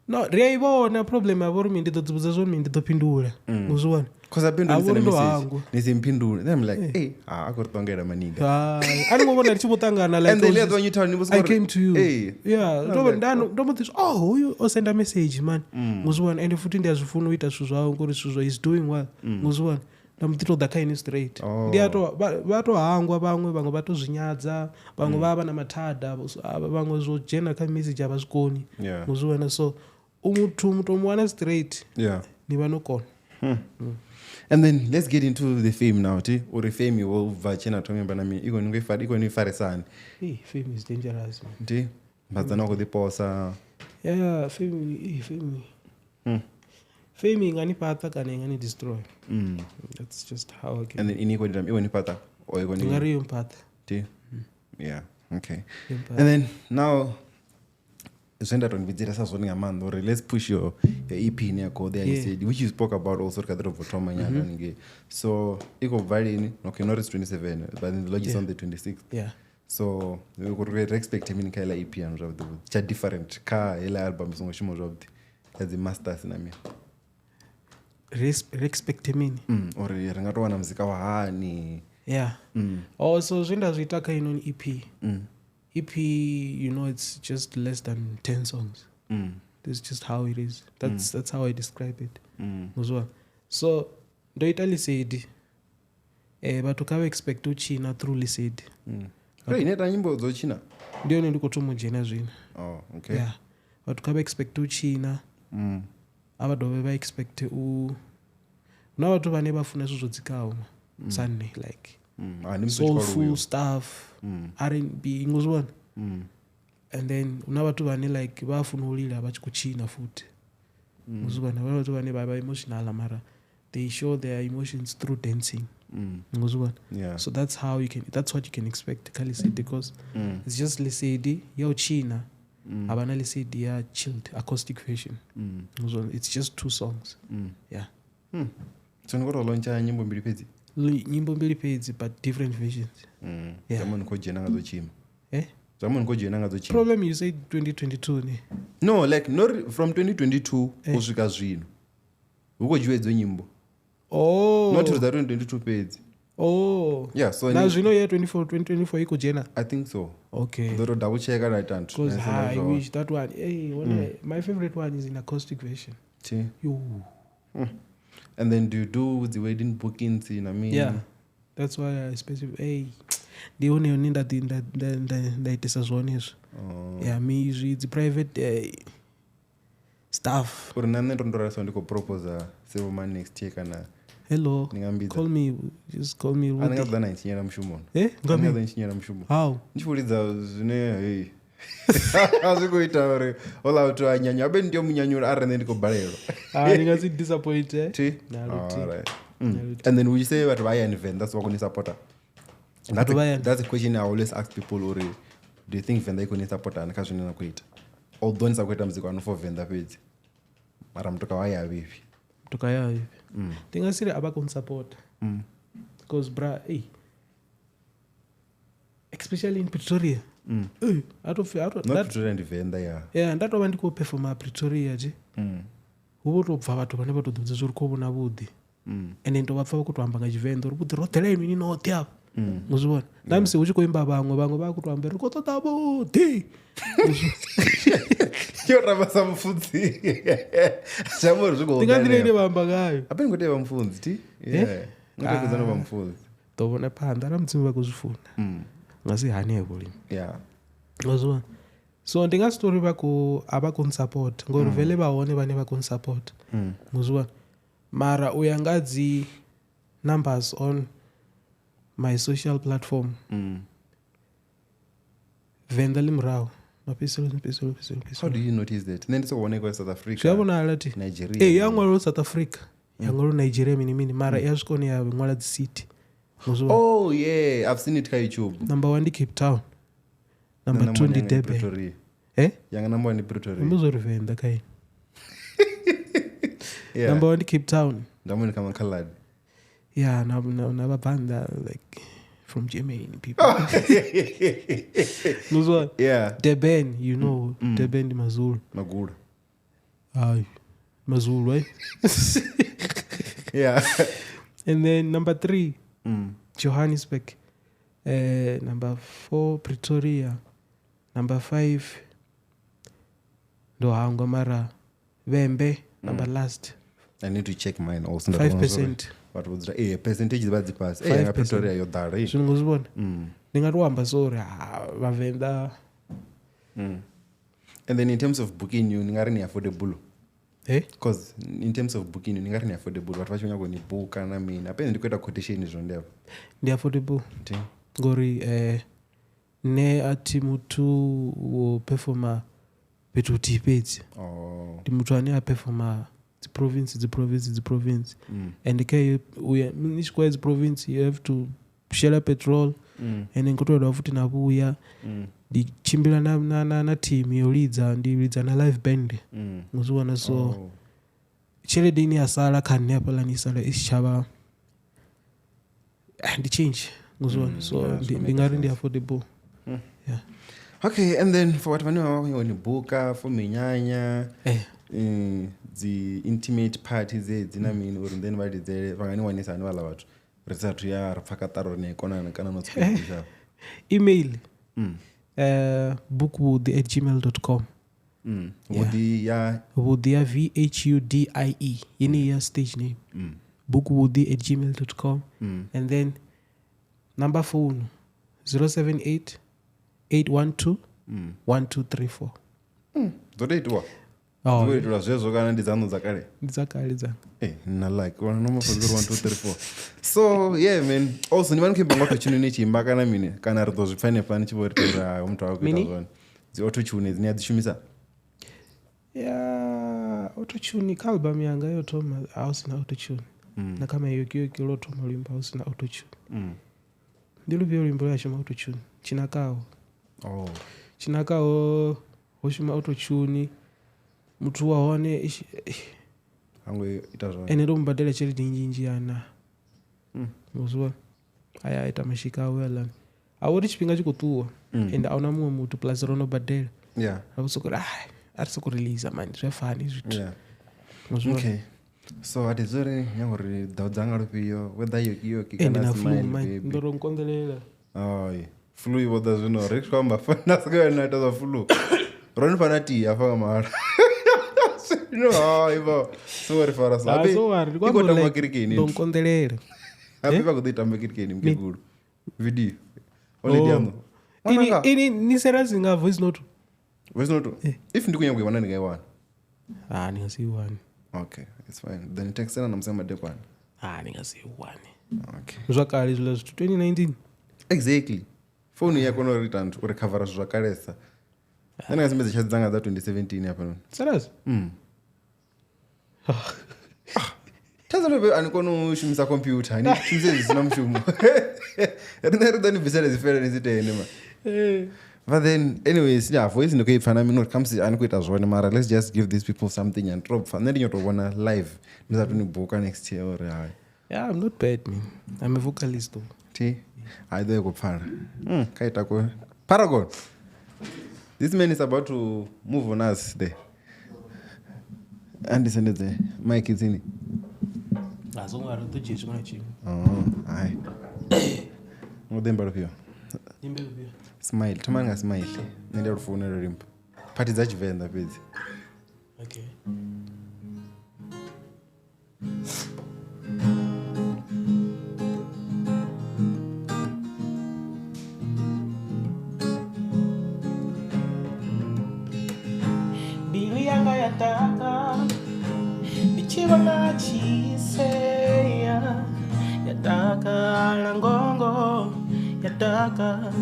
No, reibona problem yavo ri mindi todzibuza zvo mindi topindula uzwana because I've been doing the message nisimpindule then I'm like hey akortongera maniga ani ngobona richibotangana like and then when you tell me I came to you yeah ndomo this you send a message man uzwana and futhi ndiyazifuna uita suzwawo ngori suzwa is doing well uzwana ndamutito dakaini straight ndiyato vatohangwa vamwe vatozvinyadza vamwe vava namathada vamwe zvojena ka message avazvikoni uzwana so umuthu mutomuwana straight ni vanokona. And then let's get into the fame now. Uri fame wo vachena tomemba na mi iko ningefarisana. Fame is dangerous man. Mbazana ko diposa Yeah, fame. Fame ingani pata kana ingani destroy. That's just how I can. And then iniko ndam iwe ni pata or iwe ni Ngari yompata. Yeah, okay. And then now Zenda on Vijay Sasoni Amand, or let's push your EP in your code there, which you spoke about also Kadro Trauma. So Iko Valley, okay, not 27, but in the lodge is on the 26th. Yeah. So we could expect him in Kaila EP and Rob the different car, Ella album, so much more of as the masters in Ami. Respect him in. Or Rangato Mzikawa ni. Yeah. Also, Zenda Zitaka in EP. EP, you know, it's just less than 10 songs. That's just how it is. That's how I describe it. As well. So, do Italy said, but to expect to China through Lesedi. Hey, neta nyimbo zo China. Ndio ndiko tu mujena zwina. Oh, okay. Yeah. But to expect to China. Abado ba expect u na watu bane bafuna zodzikawo. Sunday like soulful stuff, R&B nguzwana. And then unabatu bane like bafuna ulila bachikuchina futhi. Nguzwana abantu bane baba emotional mara they show their emotions through dancing. Nguzwana. Yeah. So that's what you can expect Lesedi because it's just Lesedi yo China. Abana Lesedi ya chilled acoustic version. Nguzwana. It's just 2 songs. Yeah. So ngoro launcha nyimbo mbili pezi. Nyimbo mbili pezi but different versions. Yeah. Zamani ko jena ngazo chima. Zamani ko jena ngazo chima. Problem you said 2022 ne. No, like not from 2022 kusvika zvino. Uko jiwedzo nyimbo. Oh. Not to the 2022 pezi. Oh. Yeah, so now you know year 2024 iko jena. I think so. Okay. Doro double check and I can't. Because I wish that one. Hey, my favorite one is in acoustic version. Yo. And then do you do the wedding bookings in Yeah. That's why I specify. Hey, the only need that it is as one is. Yeah, me usually it's private stuff. For none ndondora so ndiko propose several man next year kana. Hello. Call me. Just call me. Anga dana nchinyera mshumo. Ngami nchinyera mshumo. How? Ndifuliza zvine hey. Azikuita ore all out anyanya abe ndio munyanyura arene ndiko balero. Ningazi disappointed. All right. And then we say what buy an event that's what we support. That's a question I always ask people or do you think venda iko support and kazi nina kuita. Although nisa kuita mziki wanu for venda page. Mara mtoka waya vipi. Mtoka ya vipi. Tingasiri abakon support. Because bra especially in Pretoria. Not Pretoria and venda yeah. Yeah, and that one ndiko perform Pretoria je. Ubo bva bathu bane batodudza zuri ko bona Vhudie. And ndo bapfa kuti wamba ngachivendo uri kuti roteleni mini no tya. Muzibona. Namse uchikoimba bamwe bakuti wamba ri kotota Vhudie. Yo rabasa mfudzi. Chamor zvuko. Tingadire bamba ngayo. Apeni kuti bamfudzi ti? Yeah. Ngakuzana bamfudzi. Tobona phanda ramdzimba kuzvifunda. Ngasi haneko lini. Yeah. Muzibona. So ndingastori bako abakon support ngori vele baone bane bakon support. Muzibona. Mara uyangadzi numbers on my social platform. Venda limrao. Mapiselo. How do you notice that? Then so one South Africa. Shabona alati. Nigeria. Yangwalo South Africa. Yangwalo Nigeria mini mara yashkoni ya ngwala the city. Oh yeah, I've seen it on YouTube. Number 1 Cape Town. Number 2 ndi Durban. Yanga number 1 Pretoria. Muzori venda kai. Yeah. Number 1 Cape Town. Ndamuni kama colored. Yeah, na banda like from Germany people. Muzwa. Yeah. Durban, you know, Durban Mazulu. Magura. Mazulu, right? Yeah. And then number 3, Johannesburg. Number 4, Pretoria. Number 5, Ndohango Mara. Vembe, number last. I need to check mine also. 5%. What was the percentage is about the pass? 5%. Pretoria yo dari. Nguzibona. Ningatwamba sorry bavenda. And then in terms of booking you ngari ni affordable. Because in terms of booking you ngari ni affordable. What vacho nyako ni book na mina. Apende ndikweta quotation izo ndevo. Ndi affordable. Ngori ne ati mutu wo performer petuti pedzi Oh. ndi muthu ane a performa dzi province and ke uya nichikwa dzi province you have to share petrol and ngotoda futhi nabuya ndichimbila na team ndilidza na live band ngizwana so tshelede ine yasala khani yapalanisa isitshaba ndi change ngizwana so ndingari ndi affordable. Yeah. Okay, and then for what vane vavanyoni buka for minyanya the intimate parties dzina mini uri then vadidze vanganiwanisa ani vala vathu risatu ya ripfakataro nekonana kana notsikuisa email bookwoodie@gmail.com Vhudie ya Vhudie Vhudie yini ya stage name bookwoodie@gmail.com and then number phone 078-812-1234 dzotoitwa dzoitwa zvezvo kana ndidzano dzakare dzakale na like wana nomafonzero 1234 so yeah man also ni vanokemba ngauto-tune nechimba kana mini kana ritozvipfane nichivoritaura muthu akuita zvone dzi auto-tune dzine adzishumisa auto-tune kaalbum yanga yotoma hausina auto-tune nakama Yoki Yoki lotoma lwimbo hausina auto-tune ndiluvyo lwimbo lwashoma auto-tune chinakawo hoshuma auto-tune muthu waone angwe ita zvone ene ndombadela tshelede nyinji yana muzwa aya aita mashika awo yalani awori chipinga chikutuwa and auna mumwe muthu plus ronobadela akusokora arisokureleasa mani zvefani zvithu okay so atizori nyangori dhau dzanga rupiyo whether Yoki Yoki kana smile baby ndoronkondelela flu ivoda zvino rikwamba fana sakayonaita za flu ronifana ti afanga mara no ivo sorry fara sabe iko tamba kirikeni ndonkondelela happy vakuitamba kirikeni mkeguru video only diamo ini nisera zinga voice note if ndikunyangwe wana ndingaiwana ningasiyiwani okay it's fine then textena namsema dekwana ningasiyiwani okay zvakale zvila zvithu 2019 exactly phone yako no return urecover zvakaresa ndingasimedza chat dzanga dza 2017 apa nono serious tazalobe anikono ushumisa computer ni shumise zisina mshumo rinari bvisere zifere nizitene ma but then anyways voice ndikoipfana mino comes anikuita zvone mara let's just give these people something and drop fun then yotoona live ndisatuni book next year or yeah I'm not bad man I'm a vocalist though aidho kupfana kaita ko Paragon this man is about to move on us there and send the mic is in azongwari tojeje mwachi hai modemba rupio smile tamanga smile nenda rufonera rimpa party dzachivenda pedzi okay yataka bichibona chiseya yataka langongo yataka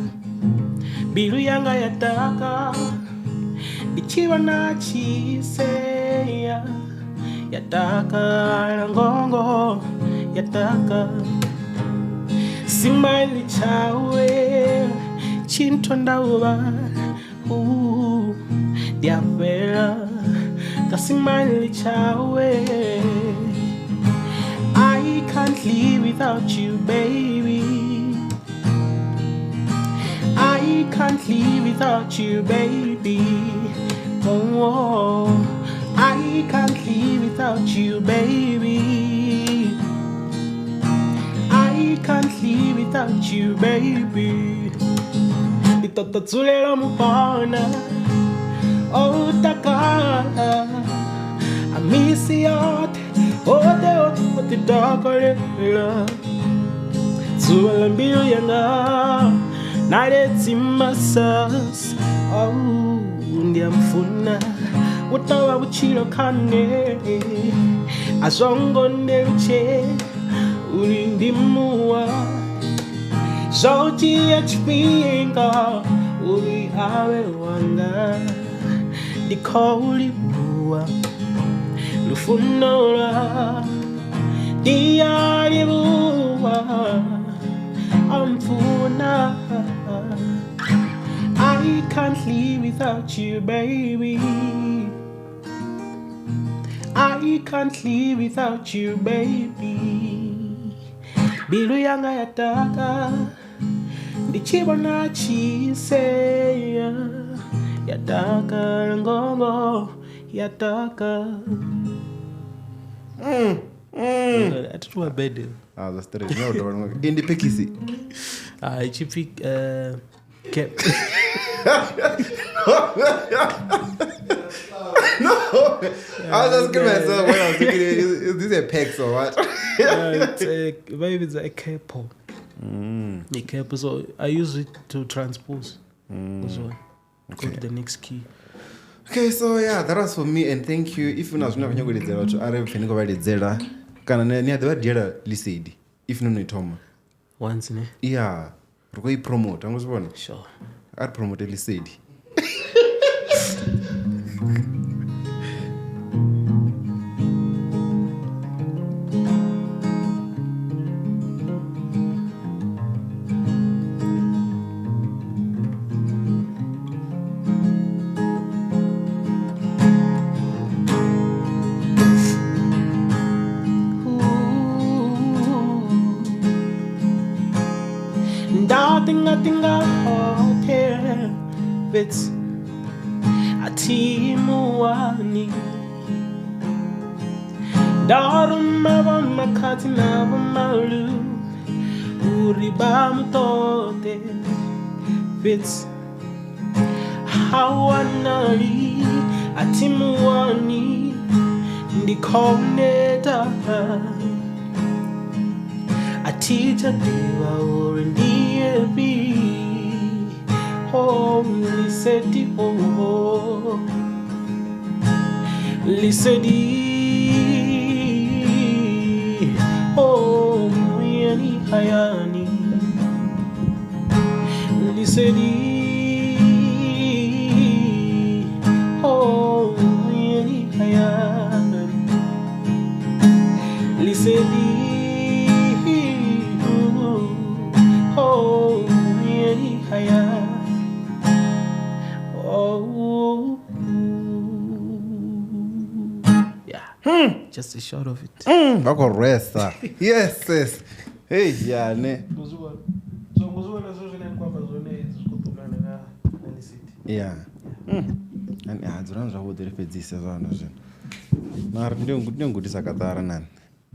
biru yanga yataka bichibona chiseya yataka langongo yataka simali chawe chintondauba diapera kasimali chawe I can't live without you baby I can't live without you baby oh I can't live without you baby I can't live without you baby Itototzulelo mupona oh takala I miss you ote dokolela Zuela mbilu yanga Naretsi masas oh ndiamfuna Watawa uchilo kane Azongo nderuche Ulindimuwa Zauti ya chipinga Uli awe wanga Dikoli bua Lufunora Diari bua Amfuna I can't live without you, baby. I can't live without you, baby. Bilu yanga yataka Dichibana chise Yataka ngongo Yataka That's what bed. Ah, that's the reason. No, in the Pekisi. I pick cap. No, I was asking myself when I was thinking, is this a pex or what? Maybe it's a capo. A capo. So I use it to transpose. So go to the next key. Okay, so yeah, that was for me, and thank you. If you know what you're going to do, I'm going to do kana ne adwa diela Lesedi if no Toma once ne yeah roko promote angizibona sure ar promote Lesedi It's a timuani Daruma makatina malu Uribam tote It's how anali a timuani Nikoneta a teacher diva or in the Oh, Lesedi, oh, Lesedi, oh, Muyani Hayani, Lesedi, oh, Muyani Hayani, Lesedi, oh, Muyani Hayani. Oh, yeah. Just a shot of it. Wako resta. Yes, yes. Hey, yeah, ne. Yeah. And I don't know what the repeats is on. Ndio ngudisa katara nani.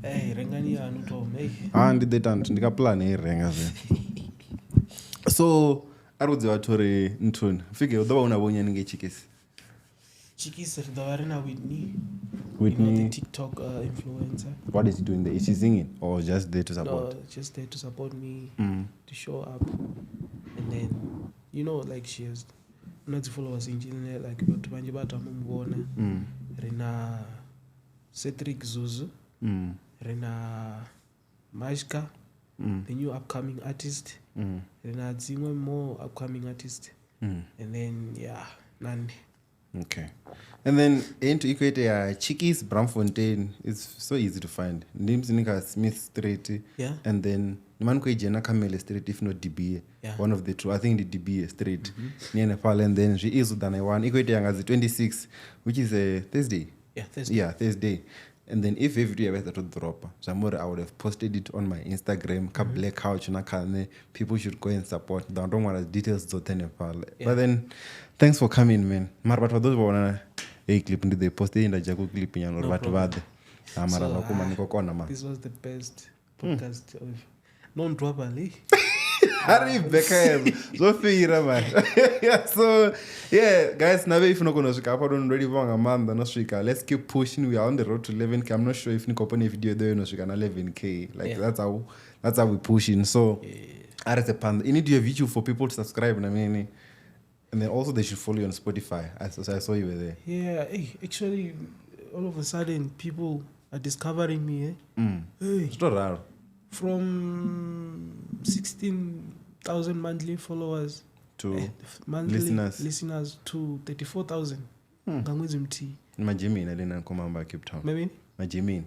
Hey, rengani ya nutom. Hey. And they don't ndika plan renga ze. So arudzi vatori ntoni fike udova unabonya ninge chikisi dawarina Whitney you know, the TikTok influencer. What is he doing there? Is she singing or just there to support? No, just there to support me, to show up, and then you know, like she has not followers in Chile, like but banje bathu amubona rena Cedric Zuzu, rena Majka, the new upcoming artist. Then I'd see one more upcoming artist. And then, yeah, Nandi. Okay. And then, into equate Chickies, Bramfontein, it's so easy to find. Names in Smith Street. Yeah. And then, Manko Jena Kamele Street, if not DBA. Yeah. One of the two. I think the DBA Street. Near Nepal. And then she is than I want. Equate as the 26th, which is a Thursday. Yeah, Thursday. Yeah, Thursday. And then if every day I to drop, I would have posted it on my Instagram. Black Couch and people should go and support. I don't want the details to Nepal. But then, thanks for coming, man. But for those who want a clip, they posted in the Jago clip in your Bad. This was the best podcast of non-properly. Harry Beckham. So man. So yeah, guys, now if you're not going ready for a month, let's keep pushing. We are on the road to 11K. I'm not sure if you open a video there, 11K. Like that's how we pushing. So you need to have YouTube for people to subscribe. I mean, and then also they should follow you on Spotify. So I saw you were there. Yeah, actually, all of a sudden people are discovering me. It's not rare. From 16,000 monthly followers to monthly listeners to 34,000. ngamwedzi mthihi majimini alina komamba Cape Town mamini majimini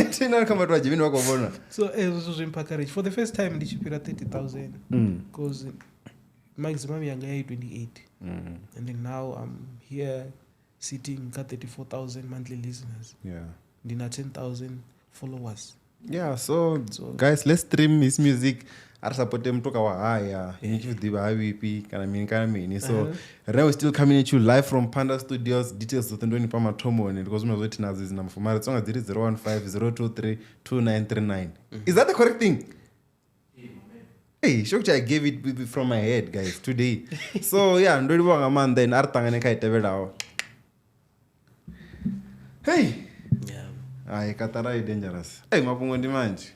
tina kama tu majimini wako bona so so zvimpa courage for the first time ndichipira 30,000 because maximum yanga yai 28 and then now I'm here sitting at 34,000 monthly listeners ndina 10,000 followers so guys, let's stream his music ari support mtoka wa haya nichidiva havipi kana mini so right now we're still coming at you live from Panda Studios. Details zotendoni pa matomoni because unozoti nazo izi number mara tsonga dziri 0150232939 is that the correct thing? Hey, shokcha I gave it from my head guys today so yeah ndori bonga man then ari tangane kai tevelawo hey ai katara dangerous hey mapungo ndi manje